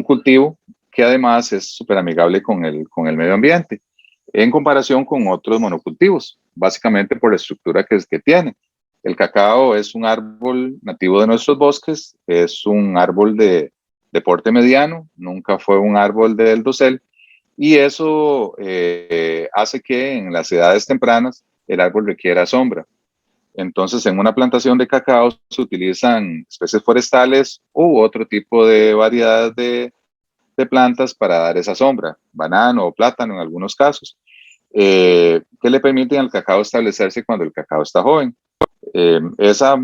cultivo que además es súper amigable con el medio ambiente. en comparación con otros monocultivos, básicamente por la estructura que tiene. El cacao es un árbol nativo de nuestros bosques, es un árbol de porte mediano, nunca fue un árbol del dosel, y eso hace que en las edades tempranas el árbol requiera sombra. Entonces, en una plantación de cacao se utilizan especies forestales u otro tipo de variedades de plantas para dar esa sombra, banano o plátano en algunos casos, que le permiten al cacao establecerse cuando el cacao está joven. Eh, esa,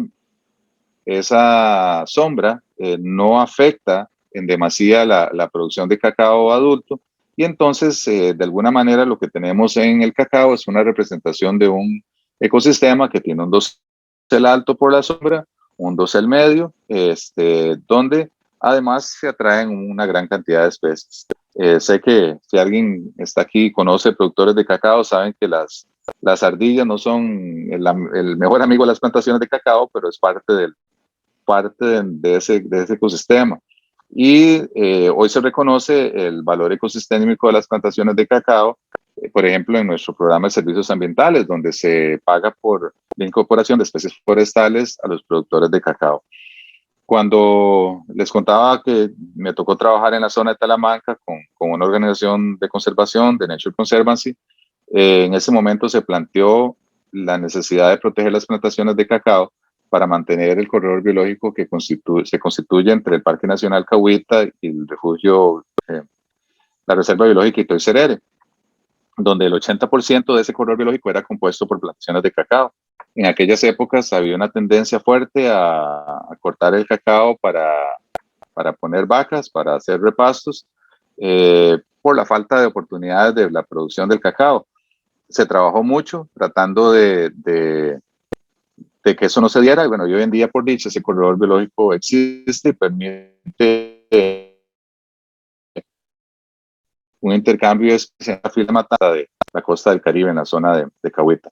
esa sombra no afecta en demasía la producción de cacao adulto, y entonces de alguna manera lo que tenemos en el cacao es una representación de un ecosistema que tiene un dosel alto por la sombra, un dosel medio, donde además se atraen una gran cantidad de especies. Sé que si alguien está aquí y conoce productores de cacao, saben que las ardillas no son el mejor amigo de las plantaciones de cacao, pero es parte de ese ecosistema. Y hoy se reconoce el valor ecosistémico de las plantaciones de cacao, por ejemplo, en nuestro programa de servicios ambientales, donde se paga por la incorporación de especies forestales a los productores de cacao. Cuando les contaba que me tocó trabajar en la zona de Talamanca con una organización de conservación, de Nature Conservancy, en ese momento se planteó la necesidad de proteger las plantaciones de cacao para mantener el corredor biológico que se constituye entre el Parque Nacional Cahuita y el refugio, la Reserva Biológica Itoy Cerere, donde el 80% de ese corredor biológico era compuesto por plantaciones de cacao. En aquellas épocas había una tendencia fuerte a cortar el cacao para poner vacas, para hacer repastos, por la falta de oportunidades de la producción del cacao. Se trabajó mucho tratando de que eso no se diera. Bueno, y hoy en día, por dicha, ese corredor biológico existe y permite un intercambio en la fila matada de la costa del Caribe, en la zona de Cahuita.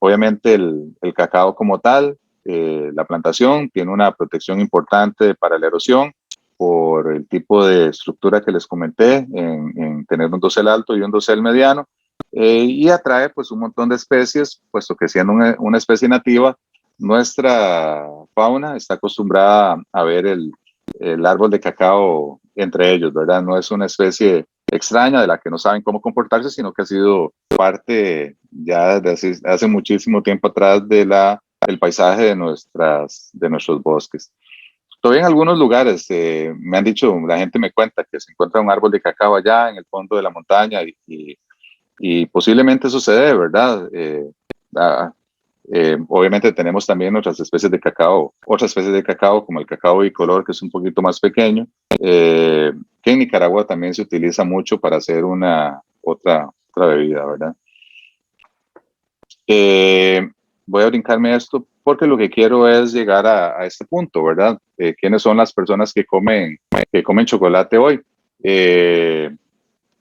Obviamente el cacao como tal, la plantación tiene una protección importante para la erosión por el tipo de estructura que les comenté, en tener un dosel alto y un dosel mediano, y atrae pues un montón de especies, puesto que siendo una especie nativa, nuestra fauna está acostumbrada a ver el árbol de cacao entre ellos, ¿verdad? No es una especie extraña de la que no saben cómo comportarse, sino que ha sido parte ya desde hace muchísimo tiempo atrás del paisaje de nuestros bosques. Todavía en algunos lugares me han dicho, la gente me cuenta que se encuentra un árbol de cacao allá en el fondo de la montaña, y posiblemente sucede, ¿verdad? Obviamente tenemos también otras especies de cacao como el cacao bicolor, que es un poquito más pequeño, que en Nicaragua también se utiliza mucho para hacer otra bebida, ¿verdad? Voy a brincarme esto porque lo que quiero es llegar a este punto, ¿verdad? ¿Quiénes son las personas que comen chocolate hoy?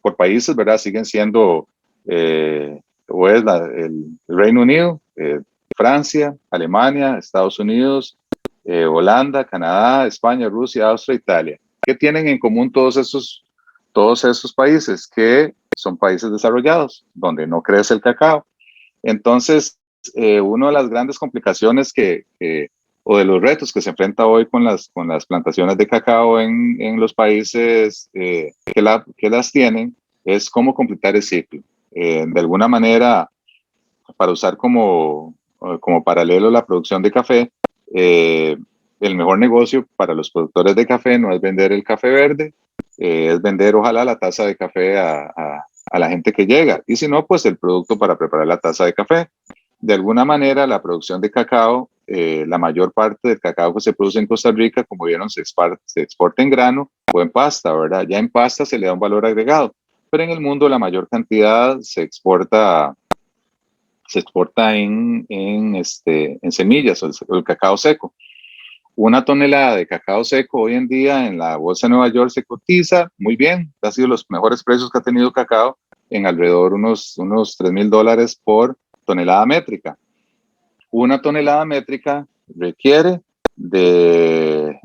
Por países, ¿verdad? Siguen siendo, o es el Reino Unido, Francia, Alemania, Estados Unidos, Holanda, Canadá, España, Rusia, Austria, Italia. ¿Qué tienen en común todos esos países? Que son países desarrollados, donde no crece el cacao. Entonces, una de las grandes complicaciones o de los retos que se enfrenta hoy con las plantaciones de cacao en los países que las tienen, es cómo completar el ciclo. De alguna manera, para usar como paralelo la producción de café, el mejor negocio para los productores de café no es vender el café verde, es vender ojalá la taza de café a la gente que llega, y si no, pues el producto para preparar la taza de café. De alguna manera, la producción de cacao, la mayor parte del cacao que se produce en Costa Rica, como vieron, se exporta en grano o en pasta, ¿verdad? Ya en pasta se le da un valor agregado, pero en el mundo la mayor cantidad se exporta en semillas, o el cacao seco. Una tonelada de cacao seco hoy en día en la bolsa de Nueva York se cotiza muy bien. Ha sido los mejores precios que ha tenido cacao, en alrededor unos $3,000 por tonelada métrica. Una tonelada métrica requiere de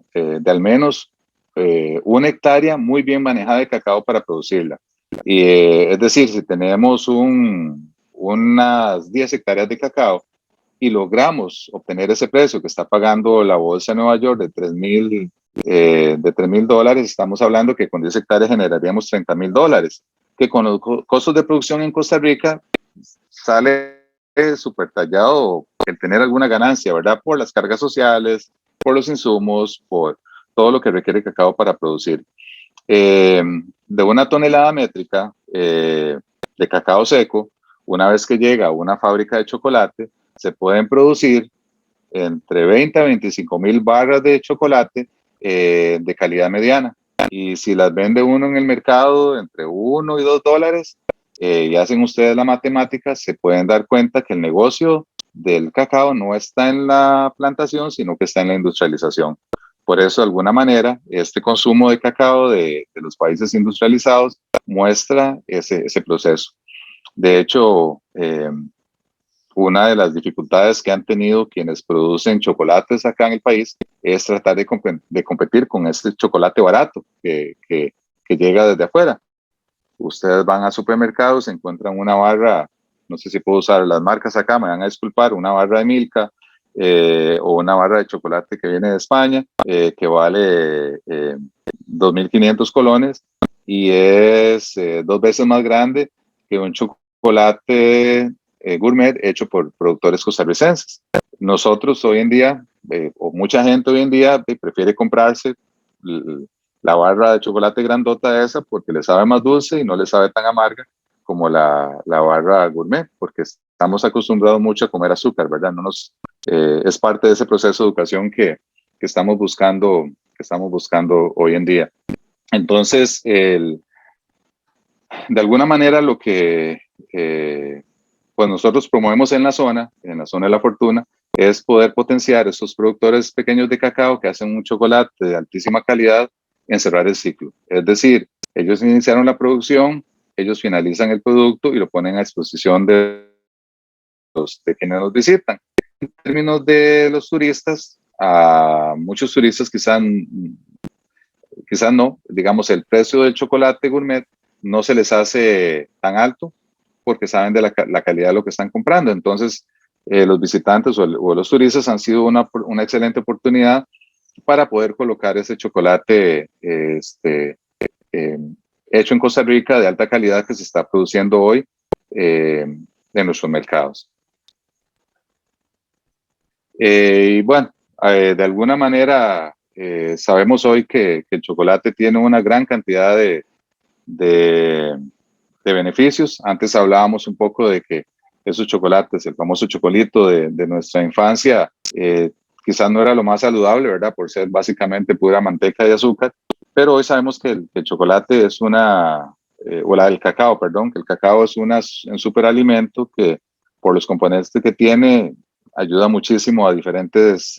al menos 1 hectárea muy bien manejada de cacao para producirla. Es decir, si tenemos unas 10 hectáreas de cacao y logramos obtener ese precio que está pagando la Bolsa de Nueva York de $3,000, estamos hablando que con 10 hectáreas generaríamos $30,000, que con los costos de producción en Costa Rica sale súper tallado el tener alguna ganancia, ¿verdad? Por las cargas sociales, por los insumos, por todo lo que requiere cacao para producir. De una tonelada métrica de cacao seco, una vez que llega a una fábrica de chocolate, se pueden producir entre 20 a 25 mil barras de chocolate de calidad mediana. Y si las vende uno en el mercado entre $1 y $2, y hacen ustedes la matemática, se pueden dar cuenta que el negocio del cacao no está en la plantación, sino que está en la industrialización. Por eso, de alguna manera, este consumo de cacao de los países industrializados muestra ese proceso. De hecho, una de las dificultades que han tenido quienes producen chocolates acá en el país es tratar de competir con este chocolate barato que llega desde afuera. Ustedes van a supermercados, encuentran una barra, no sé si puedo usar las marcas acá, me van a disculpar, una barra de Milka o una barra de chocolate que viene de España, que vale 2.500 colones y es 2 veces más grande que un chocolate gourmet hecho por productores costarricenses. Nosotros hoy en día, o mucha gente hoy en día, prefiere comprarse la barra de chocolate grandota esa porque le sabe más dulce y no le sabe tan amarga como la barra gourmet, porque estamos acostumbrados mucho a comer azúcar, ¿verdad? Es parte de ese proceso de educación que estamos buscando hoy en día. Entonces, de alguna manera lo que pues nosotros promovemos en la zona de La Fortuna, es poder potenciar esos productores pequeños de cacao que hacen un chocolate de altísima calidad en cerrar el ciclo. Es decir, ellos iniciaron la producción, ellos finalizan el producto y lo ponen a disposición de quienes nos visitan. En términos de los turistas, a muchos turistas quizás no, digamos, el precio del chocolate gourmet no se les hace tan alto porque saben de la calidad de lo que están comprando. Entonces, los visitantes o los turistas han sido una excelente oportunidad para poder colocar ese chocolate hecho en Costa Rica de alta calidad que se está produciendo hoy en nuestros mercados. Y bueno, de alguna manera sabemos hoy que el chocolate tiene una gran cantidad de beneficios. Antes hablábamos un poco de que esos chocolates, el famoso chocolito de nuestra infancia, quizás no era lo más saludable, ¿verdad? Por ser básicamente pura manteca y azúcar, pero hoy sabemos que el chocolate es o el cacao, perdón, que el cacao es un superalimento que por los componentes que tiene ayuda muchísimo a diferentes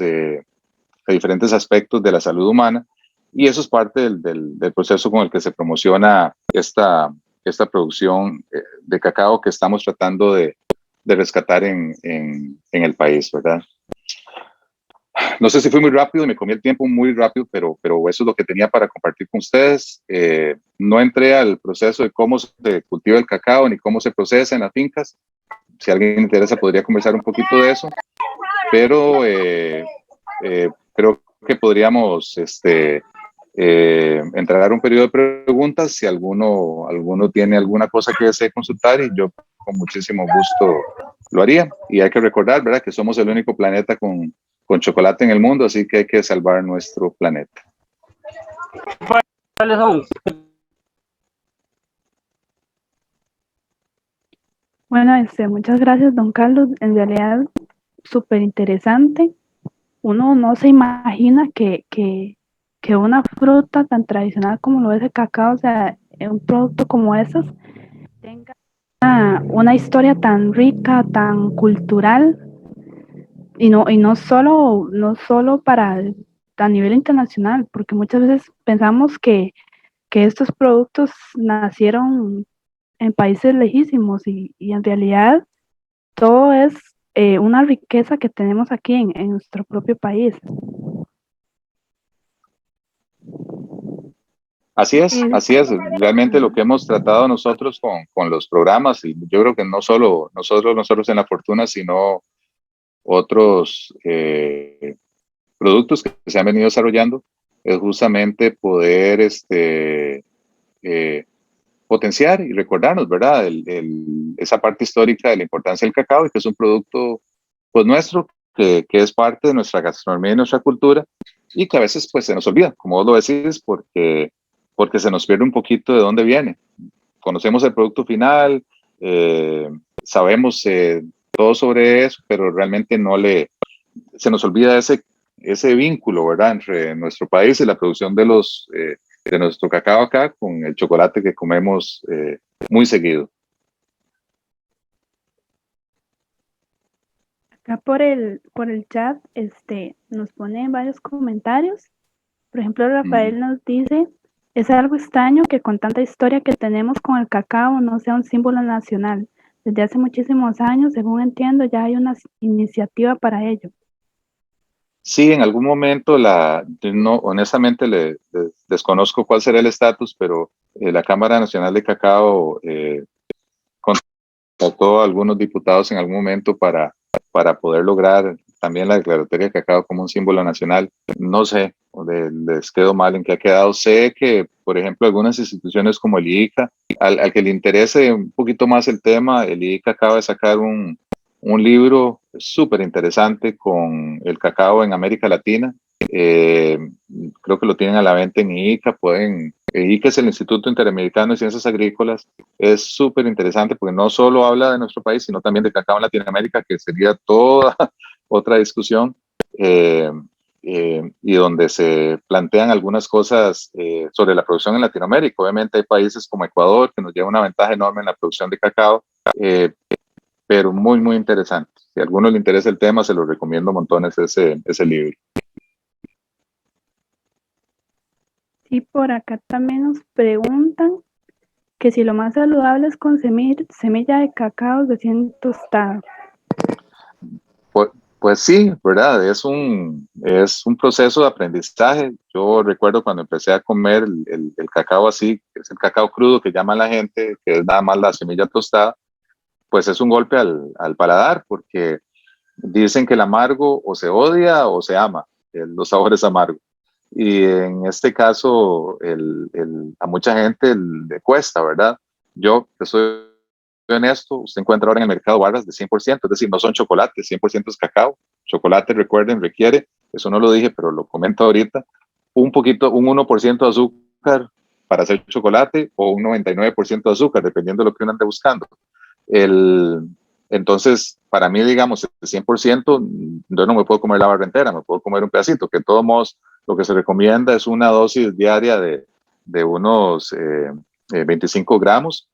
aspectos de la salud humana, y eso es parte del proceso con el que se promociona esta producción de cacao que estamos tratando de rescatar en el país, ¿verdad? No sé si fui muy rápido, me comí el tiempo muy rápido, pero eso es lo que tenía para compartir con ustedes. No entré al proceso de cómo se cultiva el cacao ni cómo se procesa en las fincas. Si a alguien le interesa, podría conversar un poquito de eso, pero creo que podríamos entrar a un periodo de preguntas si alguno tiene alguna cosa que desee consultar, y yo con muchísimo gusto lo haría. Y hay que recordar, ¿verdad?, que somos el único planeta con chocolate en el mundo, así que hay que salvar nuestro planeta. Bueno, muchas gracias, don Carlos. En realidad, súper interesante. Uno no se imagina que una fruta tan tradicional como lo es el cacao, o sea, un producto como esos, tenga una historia tan rica, tan cultural, y no solo a nivel internacional, porque muchas veces pensamos que estos productos nacieron en países lejísimos, y en realidad todo es una riqueza que tenemos aquí en nuestro propio país. Así es. Realmente lo que hemos tratado nosotros con los programas, y yo creo que no solo nosotros en La Fortuna, sino otros productos que se han venido desarrollando, es justamente poder eh, potenciar y recordarnos, ¿verdad? Esa parte histórica de la importancia del cacao y que es un producto pues nuestro, que es parte de nuestra gastronomía y nuestra cultura y que a veces pues se nos olvida, como vos lo decís, porque se nos pierde un poquito de dónde viene. Conocemos el producto final, sabemos todo sobre eso, pero realmente se nos olvida ese vínculo, ¿verdad? Entre nuestro país y la producción de nuestro cacao acá con el chocolate que comemos muy seguido. Acá por el chat, nos ponen varios comentarios. Por ejemplo, Mm. Rafael nos dice, es algo extraño que con tanta historia que tenemos con el cacao no sea un símbolo nacional. Desde hace muchísimos años, según entiendo, ya hay una iniciativa para ello. Sí, en algún momento, no, honestamente desconozco cuál será el estatus, pero la Cámara Nacional de Cacao contactó a algunos diputados en algún momento para poder lograr también la declaratoria de cacao como un símbolo nacional. No sé, les quedó mal en qué ha quedado. Sé que, por ejemplo, algunas instituciones como el IICA, al que le interese un poquito más el tema, el IICA acaba de sacar un libro súper interesante con el cacao en América Latina. Eh, Creo que lo tienen a la venta en IICA. IICA es el Instituto Interamericano de Ciencias Agrícolas. Es súper interesante porque no solo habla de nuestro país, sino también de cacao en Latinoamérica, que sería toda otra discusión, y donde se plantean algunas cosas sobre la producción en Latinoamérica. Obviamente hay países como Ecuador que nos lleva una ventaja enorme en la producción de cacao, pero muy, muy interesante. Si a alguno le interesa el tema, se lo recomiendo montones ese libro. Y por acá también nos preguntan que si lo más saludable es consumir semilla de cacao recién tostada. Pues sí, ¿verdad? Es un proceso de aprendizaje. Yo recuerdo cuando empecé a comer el cacao así, que es el cacao crudo que llama la gente, que es nada más la semilla tostada, pues es un golpe al paladar, porque dicen que el amargo o se odia o se ama, los sabores amargos. Y en este caso, a mucha gente le cuesta, ¿verdad? Yo, que soy honesto, usted encuentra ahora en el mercado barras de 100%, es decir, no son chocolates, 100% es cacao. Chocolate, recuerden, requiere, eso no lo dije, pero lo comento ahorita, un 1% de azúcar para hacer chocolate o un 99% de azúcar, dependiendo de lo que uno ande buscando. El, entonces, para mí, digamos, el 100%, yo no me puedo comer la barra entera, me puedo comer un pedacito, que de todos modos lo que se recomienda es una dosis diaria de unos 25 gramos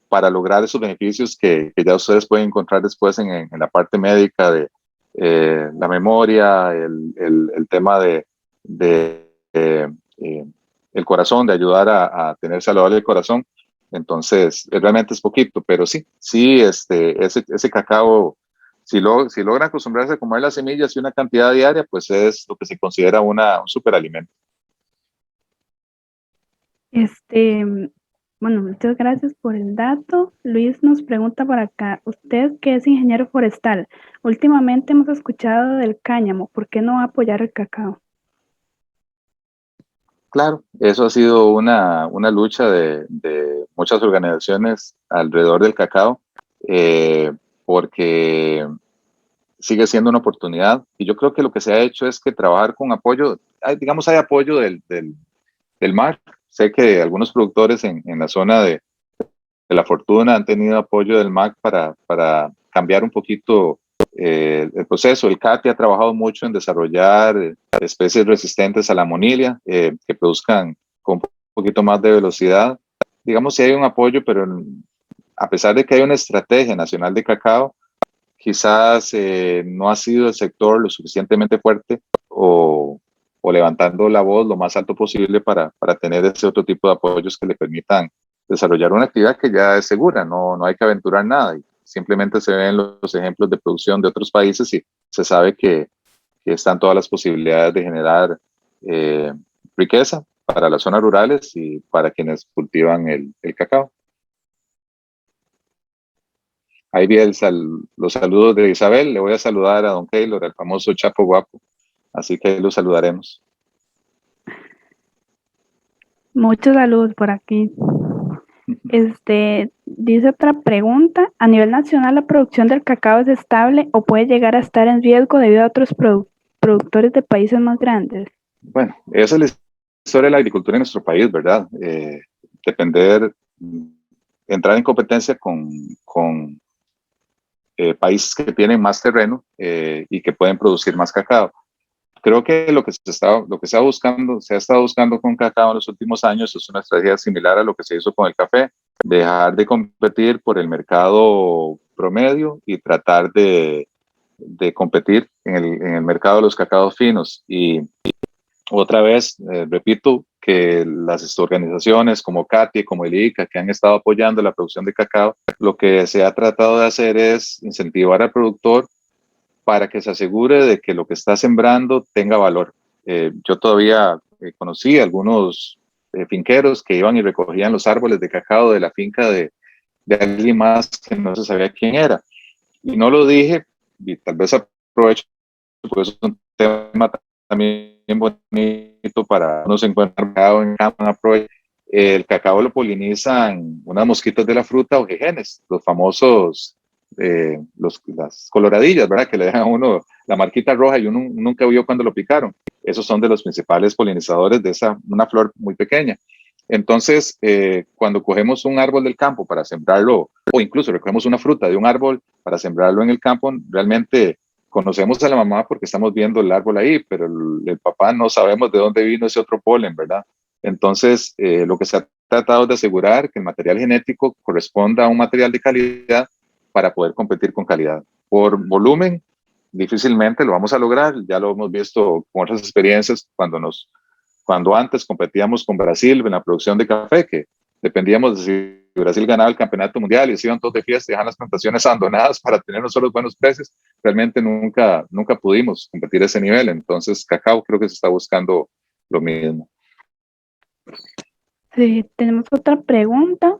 para lograr esos beneficios que ya ustedes pueden encontrar después en la parte médica de la memoria, el tema de el corazón, de ayudar a tener saludable el corazón. Entonces, realmente es poquito, pero sí, ese cacao, si logran acostumbrarse a comer las semillas y una cantidad diaria, pues es lo que se considera un superalimento. Bueno, muchas gracias por el dato. Luis nos pregunta por acá, usted que es ingeniero forestal, últimamente hemos escuchado del cáñamo, ¿por qué no apoyar el cacao? Claro, eso ha sido una lucha de muchas organizaciones alrededor del cacao, porque sigue siendo una oportunidad. Y yo creo que lo que se ha hecho es que trabajar con apoyo, hay apoyo del MAC. Sé que algunos productores en la zona de La Fortuna han tenido apoyo del MAC para cambiar un poquito el proceso. El CATI ha trabajado mucho en desarrollar especies resistentes a la monilia que produzcan con un poquito más de velocidad. Digamos, si hay un apoyo, pero a pesar de que hay una estrategia nacional de cacao, quizás no ha sido el sector lo suficientemente fuerte o levantando la voz lo más alto posible para tener ese otro tipo de apoyos que le permitan desarrollar una actividad que ya es segura, no hay que aventurar nada. Simplemente se ven los ejemplos de producción de otros países y se sabe que están todas las posibilidades de generar riqueza para las zonas rurales y para quienes cultivan el cacao. Ahí vi los saludos de Isabel. Le voy a saludar a don Keylor, el famoso Chapo Guapo. Así que lo saludaremos. Muchos saludos por aquí. Dice otra pregunta. ¿A nivel nacional la producción del cacao es estable o puede llegar a estar en riesgo debido a otros productores de países más grandes? Bueno, esa es la historia de la agricultura en nuestro país, ¿verdad? Entrar en competencia con países que tienen más terreno y que pueden producir más cacao. Creo que lo que se ha estado buscando con cacao en los últimos años es una estrategia similar a lo que se hizo con el café, dejar de competir por el mercado promedio y tratar de competir en el mercado de los cacaos finos. Y otra vez, repito, que las organizaciones como CATI, como el ICA, que han estado apoyando la producción de cacao, lo que se ha tratado de hacer es incentivar al productor para que se asegure de que lo que está sembrando tenga valor. Yo todavía conocí algunos finqueros que iban y recogían los árboles de cacao de la finca de alguien más que no se sabía quién era. Y no lo dije, y tal vez aprovecho, porque es un tema también bonito para uno se encuentra en campo, el cacao lo polinizan unas mosquitas de la fruta o jejenes, los famosos, las coloradillas, ¿verdad? Que le dejan a uno la marquita roja y uno nunca vio cuando lo picaron. Esos son de los principales polinizadores de una flor muy pequeña. Entonces, cuando cogemos un árbol del campo para sembrarlo, o incluso recogemos una fruta de un árbol para sembrarlo en el campo, realmente conocemos a la mamá porque estamos viendo el árbol ahí, pero el papá no sabemos de dónde vino ese otro polen, ¿verdad? Entonces, lo que se ha tratado es de asegurar que el material genético corresponda a un material de calidad para poder competir con calidad. Por volumen, difícilmente lo vamos a lograr, ya lo hemos visto con otras experiencias cuando antes competíamos con Brasil en la producción de café, que dependíamos de si Brasil ganaba el campeonato mundial y se iban todos de fiesta y dejaban las plantaciones abandonadas para tener nosotros buenos precios, realmente nunca pudimos competir a ese nivel. Entonces, cacao creo que se está buscando lo mismo. Sí, tenemos otra pregunta.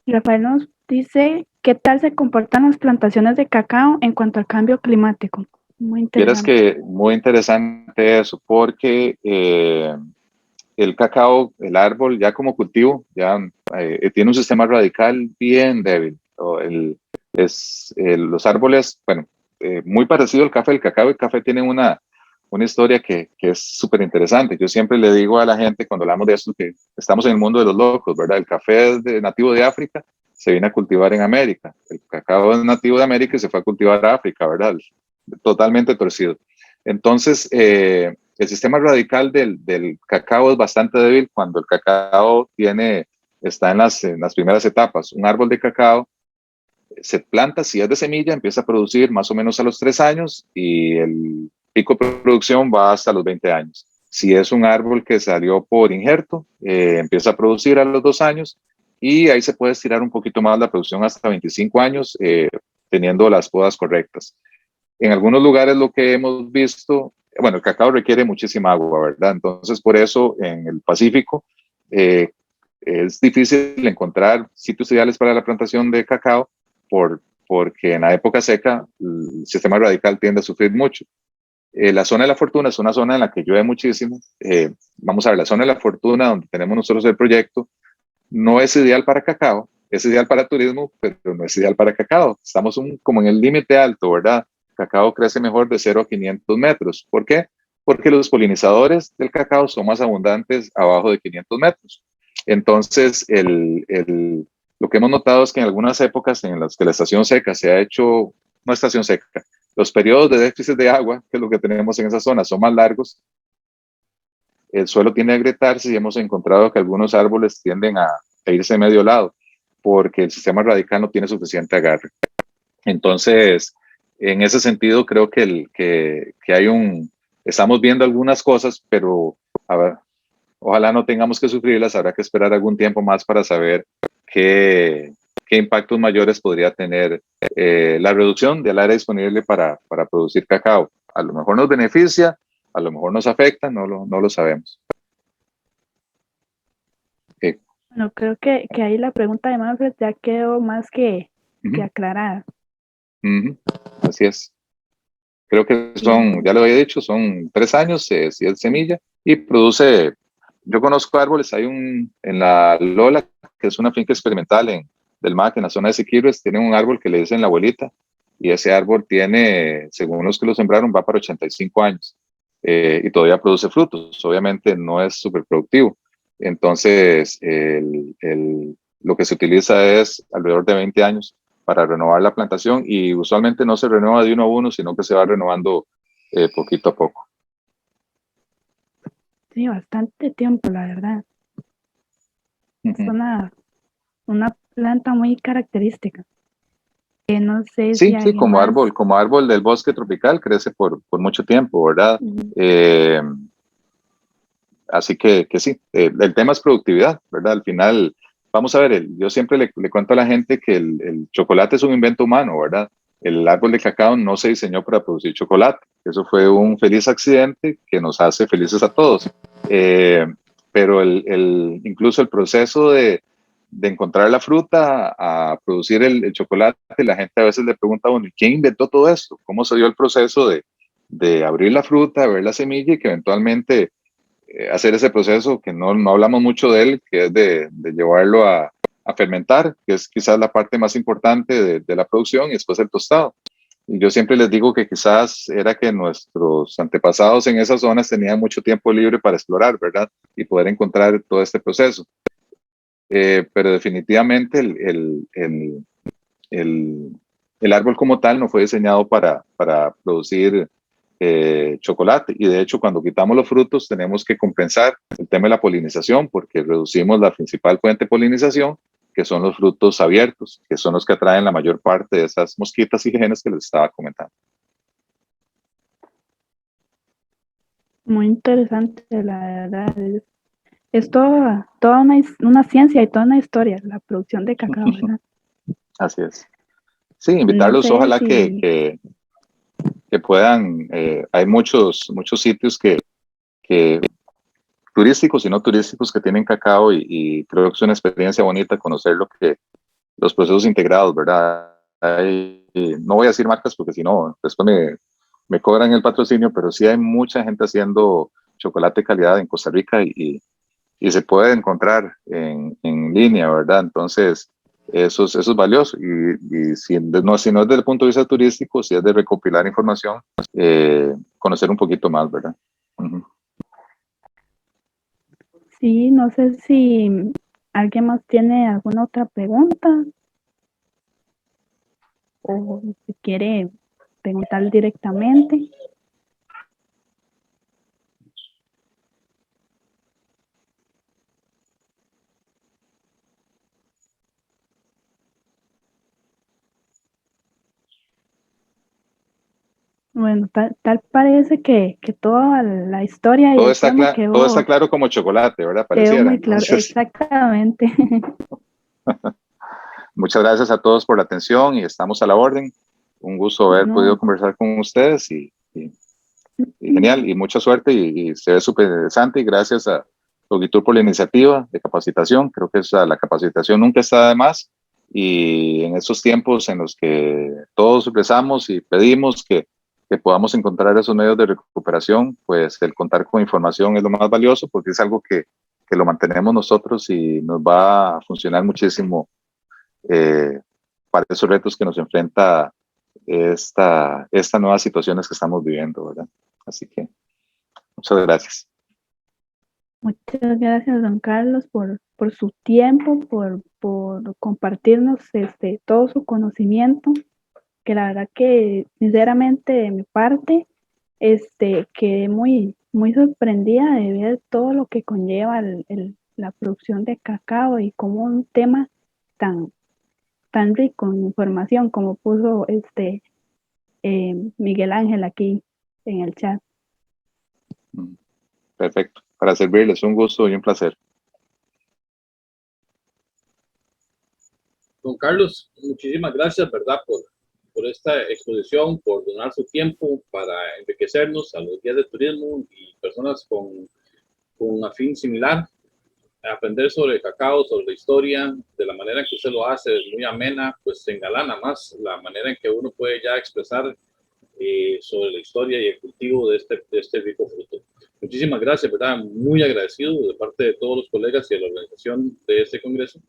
Rafael nos dice, ¿qué tal se comportan las plantaciones de cacao en cuanto al cambio climático? Muy interesante. Vieras que muy interesante eso, porque el cacao, el árbol, ya como cultivo, ya tiene un sistema radical bien débil. Los árboles, bueno, muy parecido al café. El cacao y el café tienen una historia que es súper interesante. Yo siempre le digo a la gente cuando hablamos de esto que estamos en el mundo de los locos, ¿verdad? El café es nativo de África, se viene a cultivar en América. El cacao es nativo de América y se fue a cultivar a África, ¿verdad? Totalmente torcido. Entonces, el sistema radical del cacao es bastante débil cuando el cacao está en las primeras etapas. Un árbol de cacao se planta, si es de semilla, empieza a producir más o menos a los 3 años y el pico de producción va hasta los 20 años. Si es un árbol que salió por injerto, empieza a producir a los 2 años y ahí se puede estirar un poquito más la producción hasta 25 años, teniendo las podas correctas. En algunos lugares lo que hemos visto, bueno, el cacao requiere muchísima agua, ¿verdad? Entonces, por eso en el Pacífico es difícil encontrar sitios ideales para la plantación de cacao porque en la época seca el sistema radical tiende a sufrir mucho. La zona de la fortuna es una zona en la que llueve muchísimo. Vamos a ver, la zona de la fortuna donde tenemos nosotros el proyecto no es ideal para cacao, es ideal para turismo, pero no es ideal para cacao. Estamos como en el límite alto, ¿verdad? Cacao crece mejor de 0 a 500 metros. ¿Por qué? Porque los polinizadores del cacao son más abundantes abajo de 500 metros. Entonces, lo que hemos notado es que en algunas épocas en las que la estación seca se ha hecho, no estación seca, los periodos de déficit de agua, que es lo que tenemos en esa zona, son más largos. El suelo tiende a agrietarse y hemos encontrado que algunos árboles tienden a irse de medio lado porque el sistema radical no tiene suficiente agarre. Entonces, en ese sentido, creo que estamos viendo algunas cosas, pero a ver, ojalá no tengamos que sufrirlas, habrá que esperar algún tiempo más para saber qué impactos mayores podría tener la reducción del área disponible para producir cacao. A lo mejor nos beneficia, a lo mejor nos afecta, no lo sabemos. No creo que ahí la pregunta de Manfred ya quedó más que Ujú, aclarada. ujú, así es. Creo que son, Sí, ya lo había dicho, son 3 años, si es semilla, y produce, yo conozco árboles, hay en la Lola, que es una finca experimental del MAC, en la zona de Siquirres, tienen un árbol que le dicen la abuelita, y ese árbol tiene, según los que lo sembraron, va para 85 años, y todavía produce frutos. Obviamente no es súper productivo. Entonces, lo que se utiliza es alrededor de 20 años para renovar la plantación, y usualmente no se renueva de uno a uno, sino que se va renovando poquito a poco. sí, bastante tiempo, la verdad. Es Ujú. una planta muy característica. Que no sé si Sí, sí, alguien más. como árbol del bosque tropical, crece por mucho tiempo, ¿verdad? Ujú. Eh, Así que sí, el tema es productividad, ¿verdad? Al final, vamos a ver, yo siempre le cuento a la gente que el chocolate es un invento humano, ¿verdad? El árbol de cacao no se diseñó para producir chocolate. Eso fue un feliz accidente que nos hace felices a todos. Eh, pero incluso el proceso de encontrar la fruta a producir el chocolate, la gente a veces le pregunta, bueno, ¿quién inventó todo esto? ¿Cómo se dio el proceso de abrir la fruta, ver la semilla y que eventualmente hacer ese proceso que no hablamos mucho de él, que es de llevarlo a fermentar, que es quizás la parte más importante de la producción, y después el tostado? Y yo siempre les digo que quizás era que nuestros antepasados en esas zonas tenían mucho tiempo libre para explorar, ¿verdad? Y poder encontrar todo este proceso. Pero definitivamente el, el árbol como tal no fue diseñado para producir chocolate, y de hecho cuando quitamos los frutos tenemos que compensar el tema de la polinización, porque reducimos la principal fuente de polinización, que son los frutos abiertos, que son los que atraen la mayor parte de esas mosquitas y genes que les estaba comentando. Muy interesante, la verdad. Es toda una ciencia y toda una historia, la producción de cacao, ¿verdad? Así es. Sí, No invitarlos, sé ojalá si, que puedan, hay muchos sitios que turísticos y no turísticos que tienen cacao, y creo que es una experiencia bonita conocer los procesos integrados, ¿verdad? No voy a decir marcas porque si no, después me cobran el patrocinio, pero sí hay mucha gente haciendo chocolate de calidad en Costa Rica, y se puede encontrar en línea, ¿verdad? Entonces, eso es valioso. Y si no es desde el punto de vista turístico, si es de recopilar información, conocer un poquito más, ¿verdad? Ujú. sí, no sé si alguien más tiene alguna otra pregunta o si quiere preguntar directamente. Bueno, tal parece que toda la historia y el tema Todo está claro como chocolate, ¿verdad? quedó Pareciera. muy claro. Entonces, Exactamente. muchas gracias a todos por la atención, y estamos a la orden. Un gusto haber podido No, conversar con ustedes, y genial, y mucha suerte, y se ve súper interesante, y gracias a Logitur por la iniciativa de capacitación. Creo que la capacitación nunca está de más, y en estos tiempos en los que todos rezamos y pedimos que podamos encontrar esos medios de recuperación, pues el contar con información es lo más valioso, porque es algo que lo mantenemos nosotros y nos va a funcionar muchísimo eh, para esos retos que nos enfrenta estas nuevas situaciones que estamos viviendo, ¿verdad? Así que muchas gracias. muchas gracias, don Carlos, por su tiempo, por compartirnos todo su conocimiento, que la verdad que sinceramente de mi parte, quedé muy sorprendida de ver todo lo que conlleva la producción de cacao y como un tema tan, tan rico en información como puso Miguel Ángel aquí en el chat. Mm, perfecto. Para servirles, un gusto y un placer. Don Carlos, muchísimas gracias, ¿verdad? Por esta exposición, por donar su tiempo para enriquecernos a los guías de turismo y personas con afín similar. aprender sobre el cacao, sobre la historia, de la manera en que usted lo hace, es muy amena, pues se engalana más la manera en que uno puede ya expresar sobre la historia y el cultivo de este rico fruto. Muchísimas gracias, ¿verdad? Muy agradecido de parte de todos los colegas y de la organización de este congreso.